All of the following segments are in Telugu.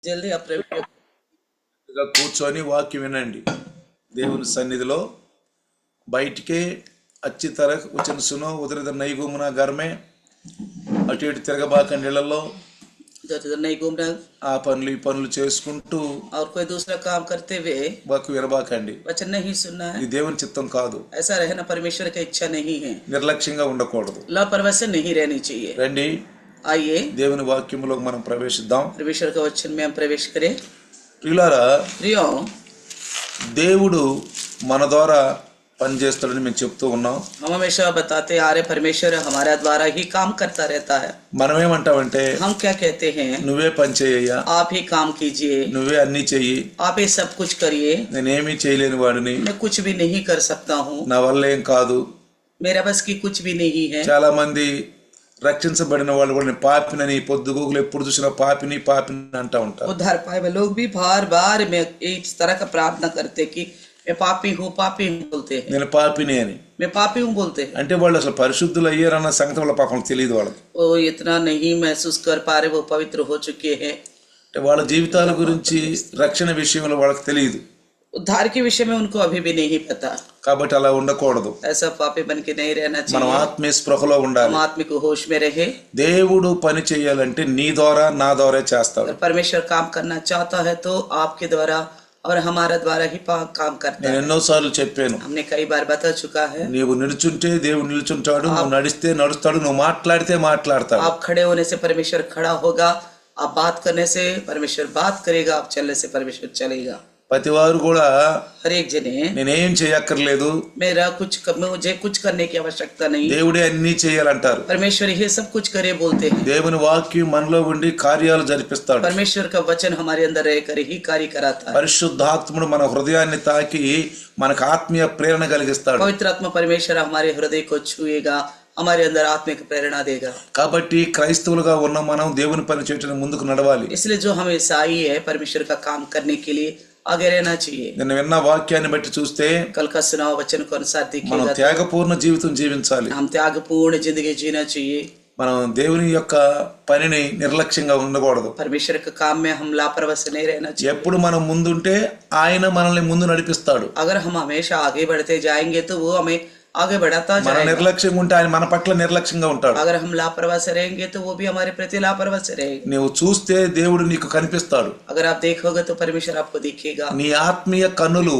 జల్దీ అప్రవేశ కూర్చొని వాక్యం వినండి. దేవుని సన్నిధిలో బయటికే అచ్చి తర వచ్చిన సునో ఉదరిద నైగుమున గర్మే అటు ఇటు తిరగబాకండి ఇళ్లలో इधर नहीं घूमना ఆ పనులు ఈ పనులు చేసుకుంటూ और कोई दूसरा काम करते हुए వాకు వినబాకండి. वचन नहीं सुनना है। ఇది దేవుని చిత్తం కాదు. ऐसा रहना परमेश्वर की इच्छा नहीं है। నిర్లక్ష్యంగా ఉండకూడదు. लापरवाही से नहीं रहनी चाहिए। రండి आइए దేవుని వాక్యములోకి మనం ప్రవేశిద్దాం. परमेश्वर के वचन में हम प्रवेश करें। ప్రియులారా, प्रियो, దేవుడు మన ద్వారా పనిచేస్తాడని మేము చెప్తూ ఉన్నాం. हम हमेशा बताते आ रहे परमेश्वर हमारा द्वारा ही काम करता रहता है। మనమేమంటామంటే हम क्या कहते हैं, నువ్వే పని చేయయ్యా, आप ही काम कीजिए, నువ్వే అన్ని చెయ్యి, आप ही सब कुछ करिए, నేనేమీ చేయలేని వాడిని, मैं कुछ भी नहीं कर सकता हूँ, నా వల్ల ఏం కాదు. मेरा बस की कुछ भी नहीं है। చాలా మంది రక్షించబడిన వాళ్ళు కూడా నేను పాపినని పొద్దుగూకులు ఎప్పుడు చూసినా పాపిని పాపిని అంటా ఉంటారు. उद्धार पाए हुए लोग भी बार बार में इस तरह का प्रार्थना करते कि मैं पापी हूँ बोलते हैं, నేను పాపిని అని. मैं पापी हूँ बोलते हैं। అంటే వాళ్ళు అసలు పరిశుద్ధులు అయ్యారన్న సంగతి వాళ్ళ పాపం తెలియదు వాళ్ళకి. वो इतना नहीं महसूस कर पा रहे वो पवित्र हो चुके हैं। అంటే వాళ్ళ జీవితాల గురించి రక్షణ విషయంలో వాళ్ళకి తెలియదు. उद्धार के विषय में उनको अभी भी नहीं पता, కాబట్టి అలా ఉండకూడదు. ऐसा पापी बन के नहीं रहना మనం चाहिए। ఆత్మీయ స్పృహలో ఉండాలి. हम आत्मिक होश में रहे। దేవుడు పని చేయాలంటే నీ ద్వారా నా ద్వారా చేస్తాడు. अगर परमेश्वर काम करना चाहता है तो आपके द्वारा और हमारा द्वारा ही काम करता నేను है। ఎన్నోసార్లు చెప్పాను, हमने कई बार बता चुका है, నీవు నిలుచుంటే దేవుడు నిలుచుంటాడు, నువ్వు నడిస్తే నడుస్తాడు, నువ్వు మాట్లాడితే మాట్లాడతాడు. आप खड़े होने से परमेश्वर खड़ा होगा, आप बात करने से परमेश्वर बात करेगा, आप चलने से परमेश्वर चलेगा। ప్రతివారు కూడా हर एक जने నేనేం చేయక్కర్లేదు, मुझे कुछ करने की आवश्यकता नहीं, దేవుడే అన్ని చేయాలంటారు. परमेश्वर ही सब कुछ करे बोलते हैं। దేవుని వాక్యం మనలో ఉండి కార్యాలు జరిపిస్తాడు. परमेश्वर का वचन हमारे अंदर रहकर ही कार्य कराता है। పరిశుద్ధాత్ముడు మన హృదయాన్ని తాకి మనకు ఆత్మీయ ప్రేరణ కలిగిస్తాడు. पवित्र आत्मा परमेश्वर हमारे हृदय को छुएगा, हमारे अंदर आत्मिक प्रेरणा देगा। కాబట్టి క్రైస్తవులుగా ఉన్న మనం దేవుని పని చేయడానికి ముందుకు నడవాలి. इसलिए जो हम ईसाई है परमेश्वर का काम करने के लिए आगे रहना चाहिए। నిన్న విన్న వాక్యాన్ని బట్టి చూస్తే कल का सुनाओ वचन को अनुसार మనం देखिएगा तो త్యాగపూర్ణ జీవితం జీవించాలి. हम त्यागपूर्ण जिंदगी जीना चाहिए। మనం దేవుని యొక్క పనిని నిర్లక్ష్యంగా ఉండకూడదు. परमेश्वर के काम में हम लापरवाही से नहीं रहना चाहिए। ఎప్పుడు మనం ముందుంటే ఆయన మనల్ని ముందు నడిపిస్తాడు. अगर हम हमेशा आगे बढ़ते जाएंगे तो वो हमें आगे बढ़ाता మన जाएगा। నిర్లక్ష్యంగా ఉంటే ఆయన మన పట్ల నిర్లక్ష్యంగా ఉంటాడు. अगर हम लापरवाही से रहेंगे तो वो भी हमारे प्रति लापरवाही से रहेगा। నువ్వు చూస్తే దేవుడు నీకు కనిపిస్తాడు. अगर आप देखोगे तो परमेश्वर आपको दिखेगा। నీ ఆత్మీయ కన్నులు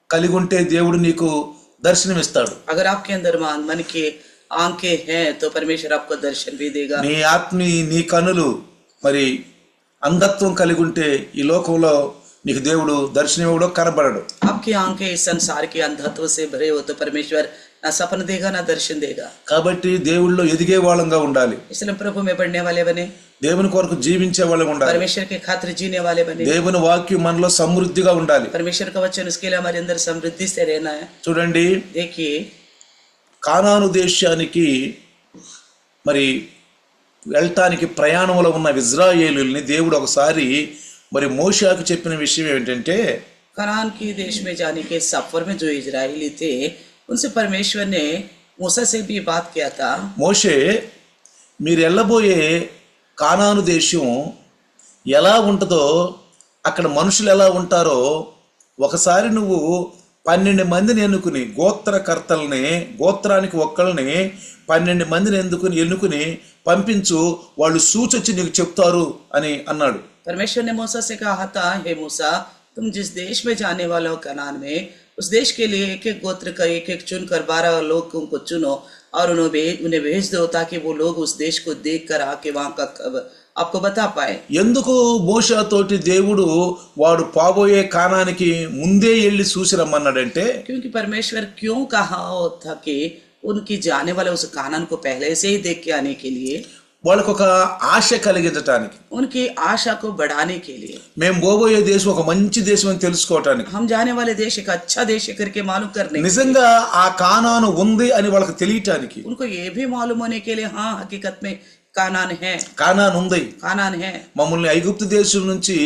కలిగి ఉంటే దేవుడు నీకు దర్శనమిస్తాడు. अगर आपके अंदर मन के आंखें हैं तो परमेश्वर आपको दर्शन भी देगा। నీ కన్నులు మరి అంధత్వం కలిగి ఉంటే ఈ లోకంలో నీకు దేవుడు దర్శనం ఇవ్వడో కనబడడు. आपकी आंखें इस संसार के अंधत्व से भरे हो तो परमेश्वर ना सपन देगा ना दर्शन देगा। కాబట్టి దేవుళ్ళో ఎదిగే వాళ్ళంగా ఉండాలి. इसलिए प्रभु में बढ़ने वाले बने, దేవుని కొరకు జీవించే వాళ్ళంగా ఉండాలి. परमेश्वर के खातिर जीने वाले बने। దేవుని వాక్యం మనలో సమృద్ధిగా ఉండాలి. परमेश्वर का वचन उसके लिए हमारे अंदर समृद्धि से रहना है। చూడండి, देखिए కానాను దేశానికి మరి వెళ్ళటానికి ప్రయాణంలో ఉన్న ఇజ్రాయేలుల్ని దేవుడు ఒకసారి మరి మోషేకు చెప్పిన విషయం ఏంటంటే, कनान के देश में जाने के सफर में जो इजरायली थे उनसे परमेश्वर ने मूसा से भी बात किया था। మోషే, మీరు వెళ్ళబోయే కానాను దేశం ఎలా ఉంటుందో, అక్కడ మనుషులు ఎలా ఉంటారో ఒకసారి నువ్వు 12 మందిని ఎన్నుకుని గోత్రకర్తల్ని, గోత్రానికి ఒక్కళ్ళని 12 మందిని ఎన్నుకుని పంపించు, వాళ్ళు సూచొచ్చి నీకు చెప్తారు అని అన్నాడు. परमेश्वर ने मूसा से कहा था, हे मूसा, तुम जिस देश में जाने वाले हो कनान में, उस देश के लिए एक एक गोत्र का एक एक चुनकर 12 लोगों को चुनो और उन्हें भेज दो ताकि वो लोग उस देश को देख कर आके वहां का आपको बता पाए। ఎందుకు మోషేతోటి దేవుడు వాడు పాబోయే కానానికి ముందే వెళ్ళి చూసి రమ్మన్నాడంటే, क्योंकि परमेश्वर क्यों कहा था कि उनकी जाने वाले उस कानान को पहले से ही देख के आने के लिए, వాళ్ళకు ఒక ఆశ కలిగించటానికి, उनकी आशा को बढ़ाने के लिए, మేము పోబోయే దేశం ఒక మంచి దేశం అని తెలుసుకోవటానికి, हम जाने वाले देश एक अच्छा देश है करके मालूम करने, నిజంగా ఆ కానాను ఉంది అని వాళ్ళకి తెలియటానికి. उनको ये भी मालूम होने के लिए हाँ हकीकत में कानान है, కానాను ఉంది. कानान है। మమ్మల్ని ఐగుప్తు దేశం నుంచి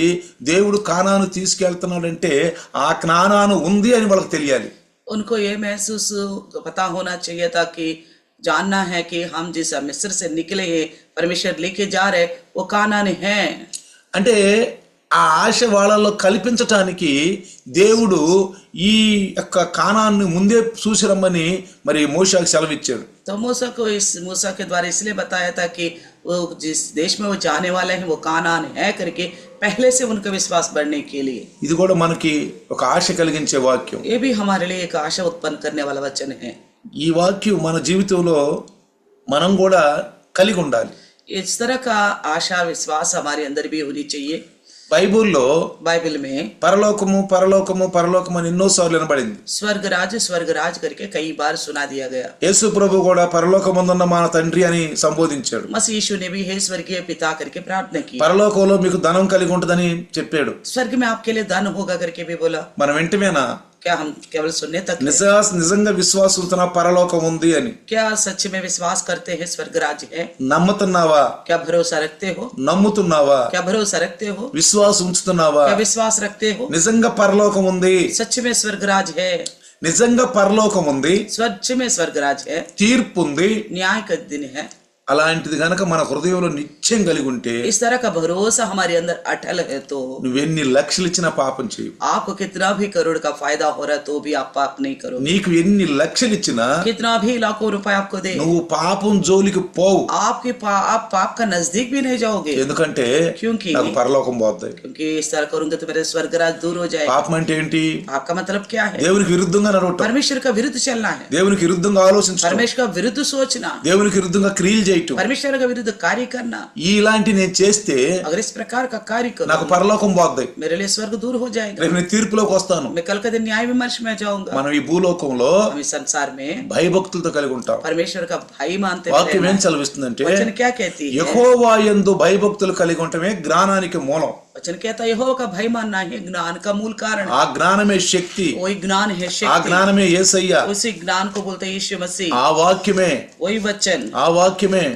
దేవుడు కానాను తీసుకెళ్తున్నాడంటే ఆ కానాను ఉంది అని వాళ్ళకి తెలియాలి. उनको ये महसूस पता होना चाहिए था कि जानना है कि हम जिस मिस्र से निकले हैं परमेश्वर लेके जा रहे वो कानान है। అంటే ఆ ఆశ వాళ్ళలో కల్పించటానికి దేవుడు ఈ యొక్క కానాన్ని ముందే చూసి రమ్మని మరి మోషేకి సెలవిచ్చాడు. तो मूसा के द्वारा इसलिए बताया था कि वो जिस देश में वो जाने वाले हैं वो कानान है करके पहले से उनका विश्वास बढ़ने के लिए. ఇది కూడా మనకి ఒక ఆశ కలిగించే వాక్యం. ये भी हमारे लिए एक आशा उत्पन्न करने वाला वचन है. ఈ వాక్యం మన జీవితంలో మనం కూడా కలిగి ఉండాలి. इस तरह का आशा विश्वास हमारे अंदर भी होनी चाहिए. బైబిల్లో बाइबल में పరలోకము పరలోకము పరలోకము అని ఎన్నోసార్లు వినబడింది. स्वर्गराज करके कई बार सुना दिया गया. యేసు ప్రభు కూడా పరలోకమందున్న మన తండ్రి అని సంబోధించాడు. मसीह यीशु ने भी हे स्वर्गीय पिता करके प्रार्थना की. పరలోకంలో మీకు ధనం కలిగి ఉంటుందని చెప్పాడు. स्वर्ग में आपके लिए धन होगा करके भी बोला. మనం వెంటనేనా क्या हम केवल सुनने तक నిజంగా విశ్వాసంతో పరలోకం ఉంది అని क्या सच में विश्वास करते हैं स्वर्गराज है? నమ్ముతున్నావా? क्या भरोसा रखते हो? నమ్ముతున్నావా? क्या भरोसा रखते हो? విశ్వాసం ఉంచుతున్నావా? क्या विश्वास रखते हो? నిజంగా పరలోకం ఉంది. सच में स्वर्गराज है. నిజంగా పరలోకం ఉంది. सच में स्वर्गराज है. తీర్పు ఉంది. न्याय का दिन है. అలాంటిది గనక మన హృదయంలో నిత్యం కలిగి ఉంటే इस तरह का भरोसा हमारे अंदर अटल है तो నువ్వెన్ని లక్షలు ఇచ్చినా పాపం చేయవు. आपको कितना भी करोड़ का फायदा हो रहा है तो भी आप पाप नहीं करो. నీకు ఎన్ని లక్షలు ఇచ్చినా कितना भी लाखों रुपए आपको दे నువ్వు పాపం జోలికి పోవు. आप पाप का नजदीक भी नहीं जाओगे. ఎందుకంటే क्योंकि నాకు పరలోకం పోద్ది. क्योंकि इस तरह करूंगे तो मेरे स्वर्गराज दूर हो जाएगा. పాపం అంటే ఏంటి? आपका मतलब क्या है? దేవునికి విరుద్ధంగా నడవటం, परमेश्वर का विरुद्ध चलना है. దేవునికి విరుద్ధంగా ఆలోచించడం, परमेश्वर का विरुद्ध सोचना, దేవునికి విరుద్ధంగా క్రియలు చేయటం, परमेश्वर का विरुद्ध कार्य करना. ఇలాంటి నేను చేస్తే अगर इस प्रकार का कार्य నాకు करो పరలోకం పోద్ది. मेरे लिए स्वर्ग दूर हो जाएगा. రేపు నేను తీర్పులోకి వస్తాను. मैं कल के दिन न्याय विमर्श में जाऊंगा. మనం ఈ భూలోకంలో हम इस संसार में భయభక్తులతో కలిగి ఉంటాం. परमेश्वर का भाई मानते हुए వాక్యం ఏం रहना. సెలవిస్తుందంటే वचन क्या कहती है? యెహోవా యందు భయభక్తులు కలిగి ఉండటమే జ్ఞానానికి మూలం. वचन कहता है यहोवा का भाई मानना है ज्ञान का मूल कारण. ఆ జ్ఞానమే శక్తి, वही ज्ञान है ఆ शक्ति. జ్ఞానమే యేసయ్య, उसी ज्ञान को बोलते हैं यीशु मसीह. ఆ వాక్యమే वही वचन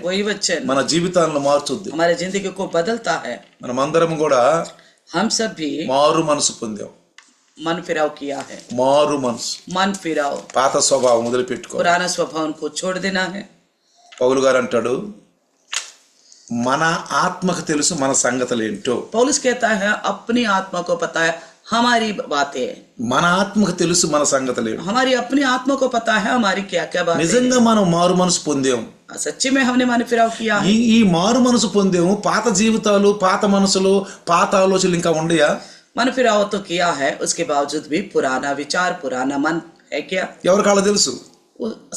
वही वचन మన జీవితాలను మార్చుద్ది. हमारे जिंदगी को बदलता है. మనమందరం కూడా हम सब भी మారు మనసు పొందాం. मन फिराव किया है. మారు మనసు, मन फिराव, పాత స్వభావం వదిలిపెట్టుకో. पुराना स्वभाव को छोड़ देना है. పౌలు గారు అంటాడు, మన ఆత్మకు తెలుసు మన సంగతులు ఏంటో. पौलुस कहता है अपनी आत्मा को पता है हमारी बातें. మన ఆత్మకు తెలుసు మన సంగతులు ఏంటో. हमारी अपनी आत्मा को पता है हमारी क्या क्या बातें. నిజంగా మనం మారు మనసు పొందాం. सच्ची में हमने मन फिराव किया है. ఈ మారు మనసు పొందాము. పాత జీవితాలు, పాత మనసులు, పాత ఆలోచనలు ఇంకా ఉండయా? मन फिराव तो किया है, उसके बावजूद भी पुराना विचार पुराना मन है क्या? ఎవరికాళ్ళ తెలుసు.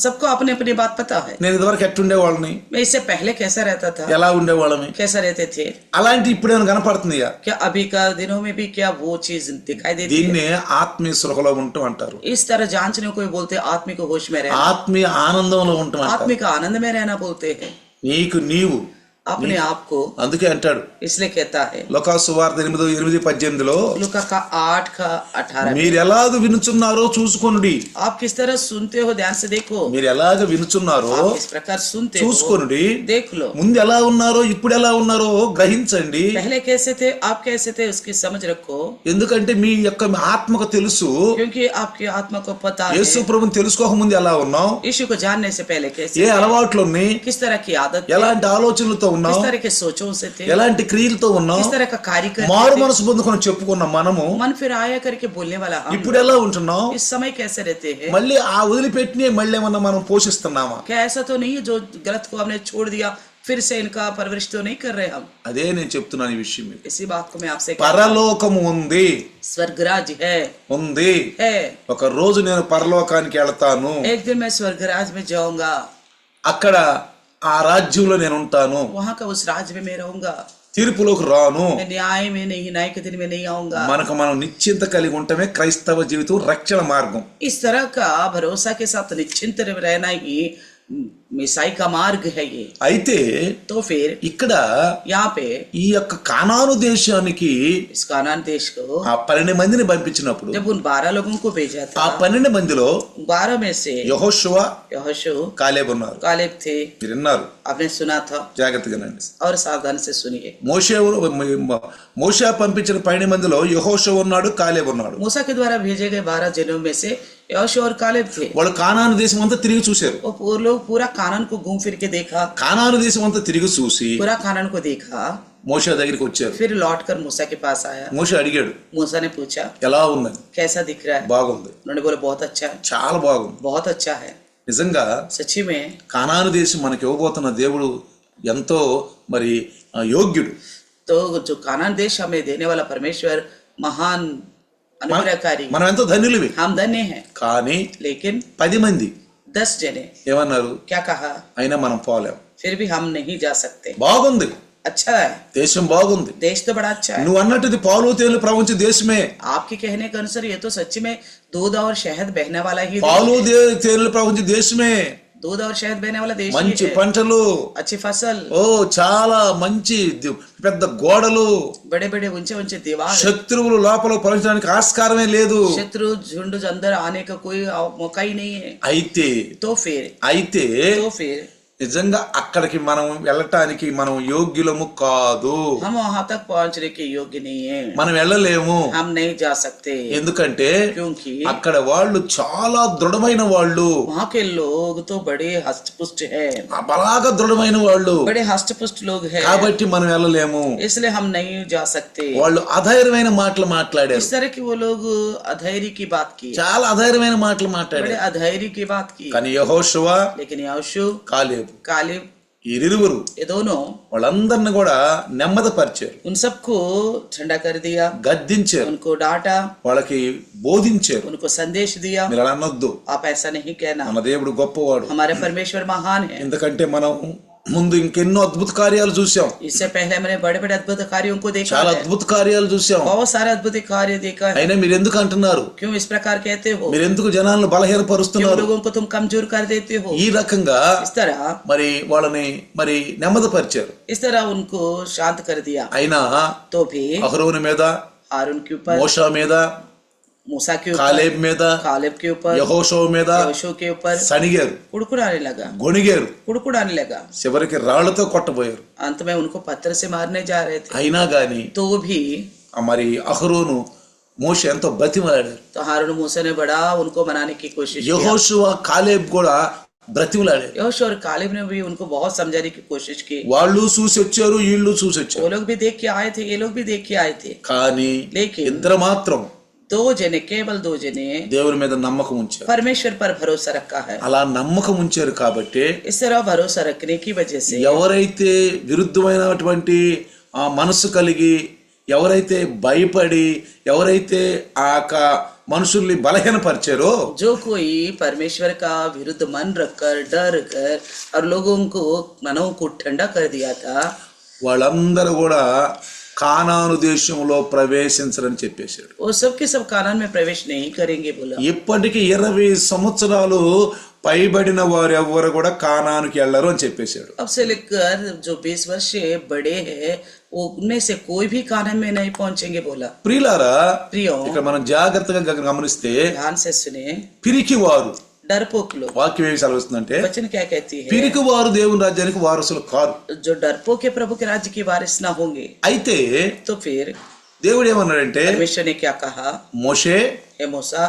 सबको अपनी अपनी बात पता है. నేను ఇదివరకు ఎట్టుండేవాళ్ళని, मैं इससे पहले कैसा रहता था, ఎలా ఉండేవాళ్ళని, कैसा रहते थे. అలాంటి ఇప్పుడేమైనా కనపడుతుందిగా? क्या अभी का दिनों में भी क्या वो चीज दिखाई देती है? దీన్నే ఆత్మీయ సృహలో ఉండటం అంటారు. इस तरह जांचने को बोलते हैं आत्मिक होश में रहना, ఆత్మీయ ఆనందంలో ఉండటం అంటారు. आत्मिक आनंद में रहना बोलते हैं. నీకు నీవు अपने आप को. అందుకే అంటాడు इसलिए कहता है లోకాసు సువార్త 8:18 लूका का 8:18 మీరు ఎలాగ వినుచున్నారో చూసుకొనుడి. आप किस तरह सुनते हो ध्यान से देखो. మీరు ఎలాగ వినుచున్నారో आप इस प्रकार सुनते हो చూసుకొనుడి. देख लो. ముందు ఎలా ఉన్నారో ఇప్పుడు ఎలా ఉన్నారో గ్రహించండి. पहले कैसे थे आप कैसे थे उसकी समझ रखो. ఎందుకంటే మీ యొక్క ఆత్మకు తెలుసు. क्योंकि आपकी आत्मा को पता है యేసు ప్రభువుని తెలుసుకోక ముందు ఎలా ఉన్నావు, यीशु को जानने से पहले कैसे ఏ అలవాట్లు ఉన్నాయి, किस तरह की आदत थी, ఎలాంటి ఆలోచనలతో किस ఉన్నావు, तरह के सोचों से थे, ఎలాంటి క్రియలతో ఉన్నావు. किस तरह का कार्य మారు करते थे. మనసు పొందుకొని చెప్పుకున్న మనము मन फिर आया करके बोलने वाला हम ఇప్పుడు ఎలా ఉంటున్నావు? इस समय कैसे रहते हैं. మళ్ళీ ఆ వదిలిపెట్టినే మళ్ళీ ఏమన్నా మనం పోషిస్తున్నామా? क्या ऐसा तो नहीं है जो गलत को हमने छोड़ दिया फिर से इनका परवरिश तो नहीं कर रहे हम. అదే నేను చెప్తున్నాను ఈ విషయం మీకు. इसी बात को मैं आपसे कहता हूं. పరలోకము ఉంది स्वर्गराज है ఉంది. ఒక రోజు నేను పరలోకానికి వెళ్తాను. एक दिन मैं स्वर्गराज में जाऊंगा. అక్కడ ఆ రాజ్యంలో నేను ఉంటాను. वहां का उस राज्य में मैं रहूंगा. తీర్పులోకి రాను. मैं न्याय में नहीं, न्याय के दिन में नहीं आऊंगा. మనకు మనం నిశ్చింత కలిగి ఉండటమే క్రైస్తవ జీవితం రక్షణ మార్గం. इस तरह का भरोसा के साथ निश्चिंत रहना ही मिसाई का मार्ग है ये. అయితే तो फिर ఇక్కడ यहाँ पे ఈ యొక్క కానాను దేశానికి इस कानान देश को ఆ 12 మందిని పంపించినప్పుడు जब उन 12 लोगों को भेजा ఆ था, 12 మందిలో 12 में से యెహోషువ, यहोशू కాలేబు ఉన్నారు. कालेब थे. మీరు విన్నారు, आपने सुना था జాగ్రత్తగా వినండి. और सावधान से सुनिए. మోషే పంపించిన 12 మందిలో యెహోషువ ఉన్నాడు, కాలేబు ఉన్నాడు. मूसा के द्वारा भेजे गए 12 जनों में से यहोशू और कालेब थे. వాళ్ళు కానాను దేశం అంతా తిరిగి చూశారు. वो लोग पूरा कानान को घूम फिर के देखा, కానాను దేశం అంతా తిరిగి చూసి पूरा कानान को देखा. మోషే దగ్గరికి వచ్చారు. फिर लौटकर मूसा के पास आया. మోషే అడిగాడు, मूसा ने पूछा ఎలా ఉందని. कैसा दिख रहा है. బాగుంది. उन्होंने बोला बहुत अच्छा है. చాలా బాగుంది. बहुत अच्छा है. నిజంగా सच्ची में కానాను దేశం మనకి ఇవ్వబోతున్న దేవుడు ఎంతో మరి యోగ్యుడు. तो जो कानान देश हमें देने वाला परमेश्वर महान अनुग्रहकारी. మనం ఎంతో ధన్యులవి. हम धन्य हैं. కానీ लेकिन 10 మంది 10 जने ఏమన్నారు, क्या कहा, అయినా మనం పోలేం. फिर भी हम नहीं जा सकते. బాగుంది, अच्छा है, దేశం బాగుంది. देश तो बड़ा अच्छा है. నువ్వు అన్నట్టు ఇది పాలు తేనెలు ప్రవహించే దేశమే. आपके कहने के अनुसार ये तो सच्ची में दूध और शहद बहने वाला ही పాలు తేనెలు ప్రవహించే దేశమే. दूध और शहद बहने वाला देश మంచి ही है. పంటలు, अच्छी फसल, ఓ చాలా మంచి పెద్ద గోడలు, बड़े बड़े ऊंचे ऊंचे दीवार, శత్రువులు లోపల ప్రవేశించడానికి ఆస్కారమే లేదు. शत्रु झुंड अंदर आने का कोई मौका ही नहीं है. అయితే तो फिर నిజంగా అక్కడికి మనం వెళ్ళటానికి మనం యోగ్యులము కాదు. हम वहां तक पहुंचने के योग्य नहीं है. మనం వెళ్ళలేము. हम नहीं जा सकते. ఎందుకంటే क्योंकि అక్కడ వాళ్ళు చాలా దృఢమైన వాళ్ళు, वहां के लोग तो बड़े हष्टपुष्ट है, బాగా దృఢమైన వాళ్ళు. बड़े हष्टपुष्ट लोग हैं. కాబట్టి మనం వెళ్ళలేము. इसलिए हम नहीं जा सकते. వాళ్ళు అధైర్యమైన మాటలు మాట్లాడారు. इस तरह की वो लोग अधैर्य की बात की, చాలా అధైర్యమైన మాటలు बड़े మాట్లాడారు. अधैर्य की बात की. కానీ యెహోషువ, लेकिन यहोशू, కాలేబు कालेब, ఇరువురు ये दोनों వాళ్ళందరిని కూడా నెమ్మదిపరిచారు, उन सबको ठंडा कर दिया, గద్దించారు, उनको डांटा, వాళ్ళకి బోధించారు. उनको संदेश दिया. మీరు అలా అనొద్దు, आप ऐसा नहीं कहना, మన దేవుడు గొప్పవాడు. हमारे परमेश्वर महान है. ఎందుకంటే మనం ముందు ఇంకెన్నో అద్భుత కార్యాలు చూసాం, इससे पहले हमने बड़े बड़े अद्भुत कार्यों को देखा చాలా है. అద్భుత కార్యాలు చూసాం. बहुत सारे अद्भुत कार्य देखा है. అయినా మీరు ఎందుకు అంటున్నారు, क्यों इस प्रकार कहते हो, మీరు ఎందుకు జనాలను क्यों బలహీనపరుస్తున్నారు? लोगों को तुम कमजोर कर देते हो. ఈ రకంగా इस तरह వాళ్ళని నెమ్మదిపరిచారు. इस तरह उनको शांत कर दिया. అయినా तो भी అహరోను మీద, हारून के ऊपर, మోషా మీద, मूसा के ऊपर, కాలేబ్ మీద, कालेब के ऊपर, యెహోషువ మీద यहोशू के ऊपर సణిగారు, कुड़कुड़ाने लगा, గొణిగారు, कुड़कुड़ाने लगा. చివరికి రాళ్లతో కొట్టబోయారు. अंत में उनको पत्थर से मारने जा रहे थे. అయినా గాని तो भी మరి అహరోను మోషే ఎంతో బతిమలాడారు. तो हारून मूसा ने बड़ा उनको मनाने की कोशिश की. యెహోషువ, కాలేబ్ కూడా బ్రతిమలాడారు. यहोशू और कालेब ने भी उनको बहुत समझाने की कोशिश की. వాళ్ళు చూసి వచ్చారు, వీళ్ళు చూసి वो వచ్చారు. लोग भी देख के आए थे, ये लोग भी देख के आए थे. కానీ लेकिन ఇద్దరు మాత్రం दो जने, केवल दो जने దేవుని మీద నమ్మకం ఉంచారు. परमेश्वर पर भरोसा रखा है. అలా నమ్మకం ఉంచారు కాబట్టి इस तरह भरोसा रखने की वजह से ఎవరైతే విరుద్ధమైనటువంటి ఆ మనసు కలిగి, ఎవరైతే భయపడి, ఎవరైతే ఆ మనుషుల్ని బలహీనపరిచారో, जो कोई परमेश्वर का विरुद्ध मन रखकर, डर कर और लोगों को मनों को ठंडा कर दिया था, వాళ్ళందరూ కూడా కానాను దేశంలో ప్రవేశించరని చెప్పేశాడు. वो सब के सब कानान में प्रवेश नहीं करेंगे बोला. ఇప్పటికి 20 సంవత్సరాలు పైబడిన వారు ఎవరు కూడా కానానుకి వెళ్ళరు అని చెప్పేశాడు. अब से लेकर जो 20 वर्ष से बड़े हैं, वो उनमें से कोई भी कानान में नहीं पहुंचेंगे बोला. ప్రియులారా, प्रियो, ఇక్కడ మనం జాగ్రత్తగా గమనిస్తే ध्यान से सुने. పిరికి వారు, डरपोक लोग, వాక్యం ఏమి సెలవుస్తుందంటే वचन क्या कहती है, పిరికి వారు దేవుని రాజ్యానికి వారసులు కారు. जो डरपोक के प्रभु के राज्य की वारिस ना होंगे. అయితే तो फिर దేవుడు ఏమన్నాడంటే, परमेश्वर ने क्या कहा, మోషే, हे मूसा,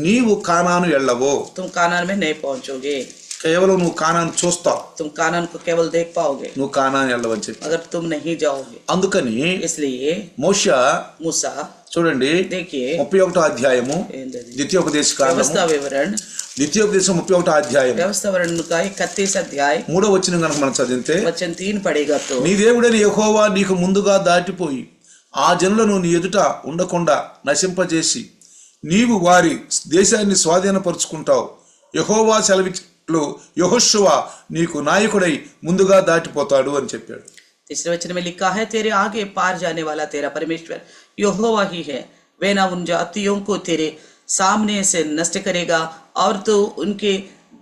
నీవు కానాను వెళ్ళవు, तुम कानान में नहीं पहुंचोगे. కేవలం నువ్వు కానాను చూస్తావు, तुम कानान को केवल देख पाओगे, నువ్వు కానాను వెళ్ళవని చెప్పి. अगर तुम नहीं जाओगे. అందుకని इसलिए మోషే मूसा, చూడండి देखिए 31వ అధ్యాయము ద్వితీయోపదేశ కాండము, व्यवस्था विवरण, ద్వితీయోపదేశం 31వ అధ్యాయం व्यवस्था विवरण का 31 अध्याय 3వ వచనం కనుక మనం చదివితే, वचन 3 पढ़ेगा तो, నీ దేవుడైన యెహోవా నీకు ముందుగా దాటిపోయి ఆ జనులను నీ ఎదుట ఉండకుండా నశింపజేసి నీవు వారి దేశాన్ని స్వాధీనపరుచుకుంటావు. యెహోవా సెలవిట్లు యెహోషువ నీకు నాయకుడై ముందుగా దాటిపోతాడు అని చెప్పాడు. तीसरे वचन में लिखा है, तेरे आगे पार जाने वाला तेरा परमेश्वर यहोवा ही है. वे ना उन जातियों को तेरे सामने से नष्ट करेगा और तो उनके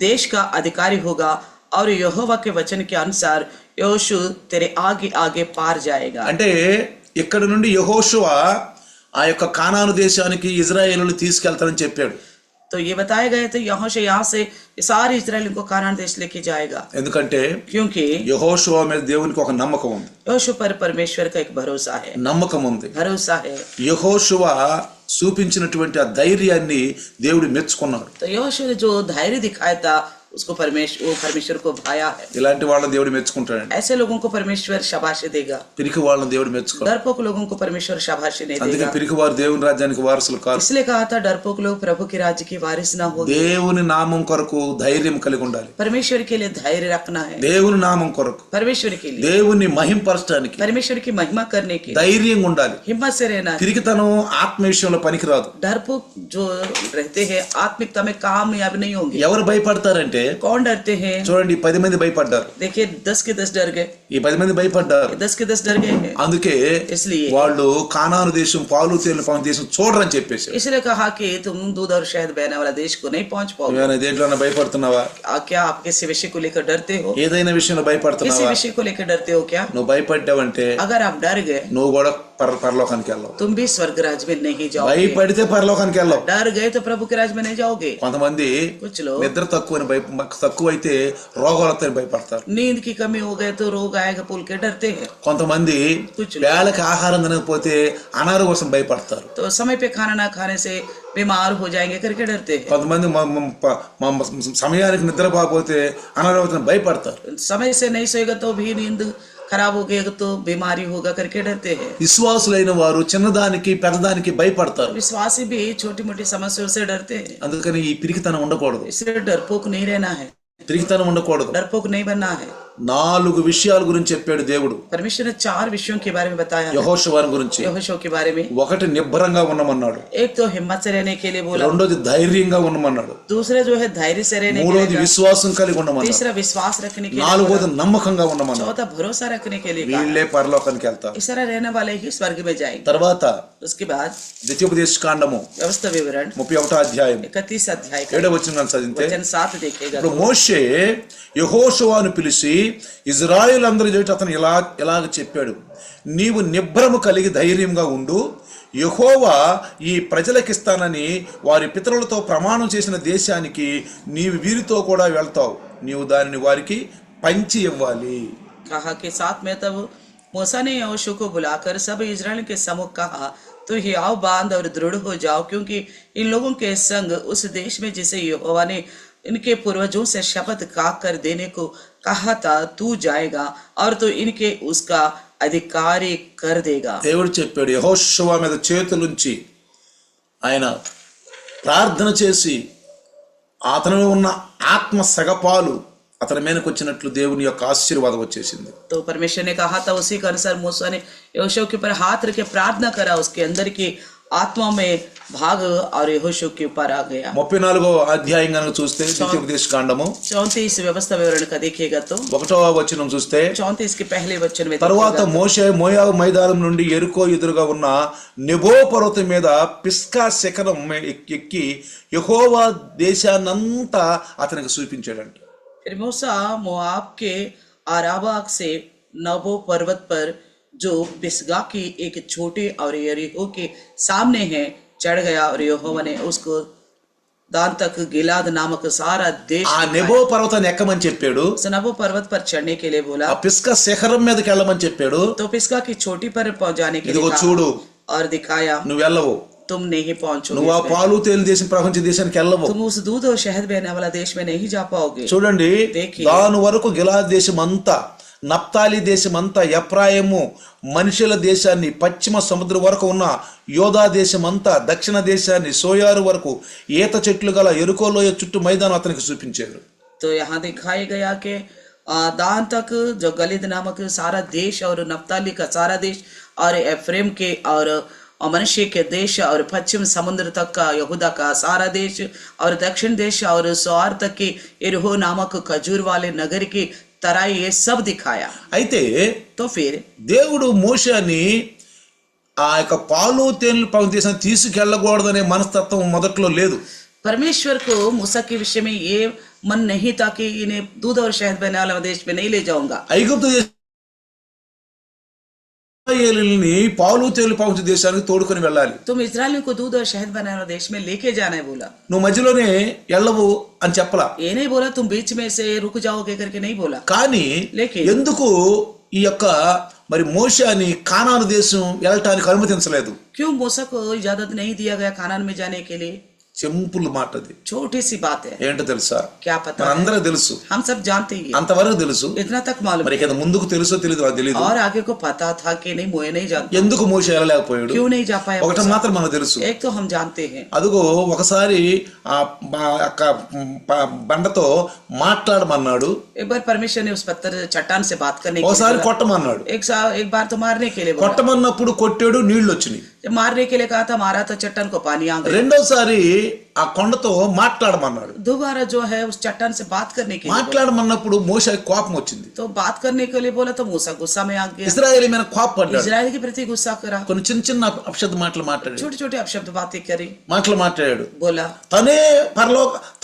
देश का अधिकारी होगा. और यहोवा के वचन के अनुसार यहोशू तेरे आगे आगे पार जाएगा. అంటే ఇక్కడ నుండి యెహోషువ ఆ యొక్క కానాను దేశానికి ఇజ్రాయేలును తీసుకెళ్తానని చెప్పాడు. तो ये बताया गया था, यहाँ से सारे इस्राएलियों को कानान देश लेके जाएगा. ఎందుకంటే क्योंकि యెహోషువ మీద దేవునికి ఒక నమ్మకం ఉంది, यहोशू पर परमेश्वर का एक भरोसा है, నమ్మకం ఉంది. भरोसा है. యెహోషువ చూపించినటువంటి ఆ ధైర్యాన్ని దేవుడు మెచ్చుకున్నాడు. तो यहोशू ने जो धैर्य दिखाया था उसको परमेश्वर को भाया है। ఇలాంటి వాళ్ళని దేవుడు మెచ్చుకుంటాడండి. ऐसे लोगों को परमेश्वर शाबाशी देगा। పిరికి వాళ్ళని దేవుడు మెచ్చుకోడు. डरपोक लोगों को परमेश्वर शाबाशी नहीं అందుకే देगा। పిరికి వారు దేవుని రాజ్యానికి వారసులు కాదు. इसलिए कहा था डरपोक लोग प्रभु के राज्य की वारिस ना हो। దేవుని నామం కొరకు ధైర్యం కలిగి ఉండాలి. परमेश्वर के लिए धैर्य रखना है। దేవుని నామం కొరకు, परमेश्वर के लिए, దేవుని మహింపరచడానికి परमेश्वर की महिमा करने के लिए ధైర్యంగా ఉండాలి. हिम्मत से रहना है। పిరికితనం ఆత్మ విషయంలో పనికిరాదు. डरपोक जो रहते हैं आत्मिकता में कामयाब नहीं होंगे। ఎవరు భయపడతారంటే, कौन डरते हैं? చూడండి 10 మంది భయపడ్డారు. देखिए 10 के 10 डर गए। ఈ 10 మంది భయపడ్డారు. 10 के 10 डर गए हैं। అందుకే इसलिए వాళ్ళు కానాను దేశం, పాలు తేనెలు పండే దేశం చూడరని చెప్పేశారు. इसलिए कहा कि तुम दूध और शहद बहने वाला देश को नहीं पहुंच पाओगे। నువ్వేనా దేంట్లోనే భయపడుతున్నావా? क्या आप किसी विषय को लेकर डरते हो? ఏదైనా విషయంలో किसी భయపడుతున్నావా? विषय को लेकर डरते हो क्या? నువ్వు భయపడ్డావంటే अगर आप डर गए నువ్వు కూడా పరలోకానికి వెళ్ళవు. तुम भी स्वर्ग राज्य में नहीं जाओगे। భయపడితే పరలోకానికి వెళ్ళవు. डर गए तो प्रभु के राज्य में नहीं जाओगे। కొంతమంది कुछ लोग నిద్ర తక్కువైతే రోగాలతో భయపడతారు. नींद की कमी हो गए तो रोग आएगा बोल के डरते हैं। కొంతమంది వేళకి ఆహారం తినకపోతే అనారోగ్యం కోసం భయపడతారు. तो समय पे खाना ना खाने से बीमार हो जाएंगे करके डरते हैं। కొంతమంది సమయానికి నిద్ర పోకపోతే అనారోగ్యం భయపడతారు. समय से नहीं सोएगा तो भी नींद खराब हो गया तो बीमारी होगा करके डरते हैं। విశ్వాసులైన వారు చిన్నదానికి పెద్దదానికి భయపడతారు. विश्वासी भी छोटी मोटी समस्याओं से डरते हैं। అందుకని ఈ పిరికితనం ఉండకూడదు. इसलिए डरपोक नहीं रहना है, పిరికితనం ఉండకూడదు. डरपोक नहीं बनना है। 4 విషయాల గురించి చెప్పాడు దేవుడు. परमेश्वर ने 4 विषयों के बारे में बताया है। యెహోషువ గురించి. यहोशू के बारे में ఒకటి నిబ్బరంగా ఉండమన్నాడు. एक तो हिम्मत से रहने के लिए बोला। రెండోది ధైర్యంగా ఉండమన్నాడు. दूसरा जो है धैर्य से रहने के మూడోది लिए। విశ్వాసం కలిగి ఉండమన్నాడు. तीसरा विश्वास रखने के लिए। నాలుగోది నమ్మకంగా ఉండమన్నాడు. चौथा भरोसा रखने के लिए। వీళ్ళే పరలోకానికి వెళ్తారు. इस तरह रहने वाले ही स्वर्ग में जाएंगे। తర్వాత उसके बाद ద్వితీయోపదేశ కాండము व्यवस्था विवरण 31వ అధ్యాయం 31 अध्याय 7వ వచనం చదివితే, वचन 7 देखेगा। ఇప్పుడు మోషే యెహోషువను పిలిచి ఇజ్రాయేల్ అందరి ఎదుట అతను ఇలాగ చెప్పాడు, నీవు నిబ్బరము కలిగి ధైర్యంగా ఉండు. యెహోవా ఈ ప్రజలకిస్తానని వారి పితరులతో ప్రమాణం చేసిన దేశానికి నీవు వీరితో కూడా వెళ్తావు. నీవు దానిని వారికి పంచి ఇవ్వాలి. कहा कि साथ में तब मूसा ने यहोशू को बुलाकर सब इस्राएल के सम्मुख कहा, तो हियाव बांध और दृढ़ हो जाओ, क्योंकि इन लोगों के संग उस देश में जिसे यहोवा ने इनके पूर्वजों से शपथ खा कर देने को कहा था तू जाएगा, और तो इनके उसका अधिकारी कर देगा। దేవుడు చెప్పాడు, యెహోషువ మీద చేతులుంచి ఆయన ప్రార్థన చేసి అతనిలో ఉన్న ఆత్మ సగపాలు అతని మీదకి వచ్చినట్లు దేవుని యొక్క ఆశీర్వాదం వచ్చేసింది. तो परमेश्वर ने कहा था, उसी के अनुसार मूसा ने यहोशू के ऊपर हाथ रख के प्रार्थना करा, उसके अंदर की आत्मा में भाग और यहोशू के ऊपर आ गया। 34వ అధ్యాయం కనుక చూస్తే ద్వితీయోపదేశ కాండము 34 व्यवस्था विवरण का देखिएगा तो 1వ వచనం చూస్తే, 34 के पहले वचन में తరువాత మోషే మోయాబు మైదానం నుండి యెరికో ఎదురుగా ఉన్న నెబో పర్వతం మీద పిస్కా శిఖరం ఎక్కి యెహోవా దేశాన్నంతా అతనికి చూపించాడంట. फिर मूसा मोआब के आराबा से नबो पर्वत पर जो पिसगा की एक छोटे और यरीहो के सामने है चढ़ गया, और यहोवा ने उसको दान तक गिलाद नामक सारा देश ఆ నెబో పర్వతాన్ని ఎక్కమని చెప్పాడు. नबो पर्वत पर चढ़ने के लिए बोला, ఆ పిస్కా శిఖరం మీదకి వెళ్ళమని చెప్పాడు. तो पिसगा की छोटी पर पहुंचाने के ఇదిగో लिए చూడు, कहा और दिखाया, నువ్వు వెళ్ళవు, तुम नहीं पहुंचोगे, నువ్వు ఆ పాలు తేలు దేశం ప్రపంచ దేశానికి వెళ్ళవు. तुम उस दूध और शहद बहने वाला देश में नहीं जा पाओगे। చూడండి, देखिए। దాని వరకు గిలాద్ దేశం అంతా, నప్తాలి దేశం అంతా, ఎఫ్రాయిము మనుషుల దేశాన్ని, పశ్చిమ సముద్రం వరకు ఉన్న యోధా దేశం అంతా, దక్షిణ దేశాన్ని, సోయారు వరకు ఈత చెట్లు గల ఎరుకోలోయ చుట్టూ మైదానం అతనికి చూపించారు. तो यहाँ दिखाया गया कि दान तक जो गलिद नामक सारा देश और नप्ताली का सारा देश और एफ्रेम के और मनुष्य के देश और पश्चिम समुद्र तक का यहूदा का सारा देश और दक्षिण देश और सोआर तक की इरहो नामक खजूर वाले नगर की तरह ये सब दिखाया। అయితే तो फिर దేవుడు మోషేని ఆ యొక్క పాలు తేనెలు పండే దేశాన్ని తీసుకెళ్ళకూడదనే మనస్తత్వం మొదట్లో లేదు. परमेश्वर को मूसा के विषय में ये मन नहीं था कि इन्हें दूध और शहद बहने वाला देश में नहीं ले जाऊंगा। ఐగుప్తు ఇశ్రాయేలుని పాలు తేనెలు పండే దేశానికి తోడుకొని వెళ్ళాలి. तुम इस्राएलियों को दूध और शहद बहने वाला देश में लेके जाना है बोला। నువ్వు మధ్యలోనే వెళ్ళవు అని చెప్పలా. ये नहीं बोला तुम बीच में से रुक जाओगे करके नहीं बोला। కానీ लेकिन ఎందుకు ఈ యొక్క మరి మోషేని కానాను దేశం వెళ్ళటానికి అనుమతించలేదు? क्यों मूसा को इजाजत नहीं दिया गया कानान में जाने के लिए? సింపుల్ మాట అది. छोटी सी बात है, ఏంటో తెలుసా? क्या पता है, మనందరూ తెలుసు, हम सब जानते ही हैं, అంతవరకు తెలుసు. इतना तक मालूम మరి కదా ముందుకు తెలుసో తెలియదు నాకు తెలియదు. और आगे को पता था कि नहीं, मुझे नहीं जानता, ఎందుకు మోషే వెళ్ళలేకపోయాడు? क्यों नहीं जा पाया? ఒకటి మాత్రం మనకు తెలుసు, एक तो हम जानते हैं, అదిగో ఒకసారి ఆ బండతో మాట్లాడమన్నాడు, एक बार परमेश्वर ने उस पत्थर चट्टान से बात करने के लिए ఒకసారి बोला, కొట్టమన్నాడు. एक बार तो मारने के लिए बोला, కొట్టమన్నప్పుడు కొట్టాడు, నీళ్లు వచ్చినాయి. जब मारने के लिए कहा था मारा तो चट्टान को पानी आ गया. రెండోసారి ఆ కొండతో మాట్లాడమన్నాడు. दोबारा जो है उस चट्टान से बात करने के लिए మాట్లాడమన్నప్పుడు మోషేకి కోపం వచ్చింది. तो बात करने के लिए बोला तो मूसा गुस्सा में आ गया, ఇశ్రాయేలు మీద కోపపడ్డాడు. इजराइल के प्रति गुस्सा करा, కొన్ని చిన్న చిన్న అపశబ్ద మాటలు మాట్లాడాడు. छोटे छोटे अपशब्द बातें करी, మాట్లాడాడు. बोला,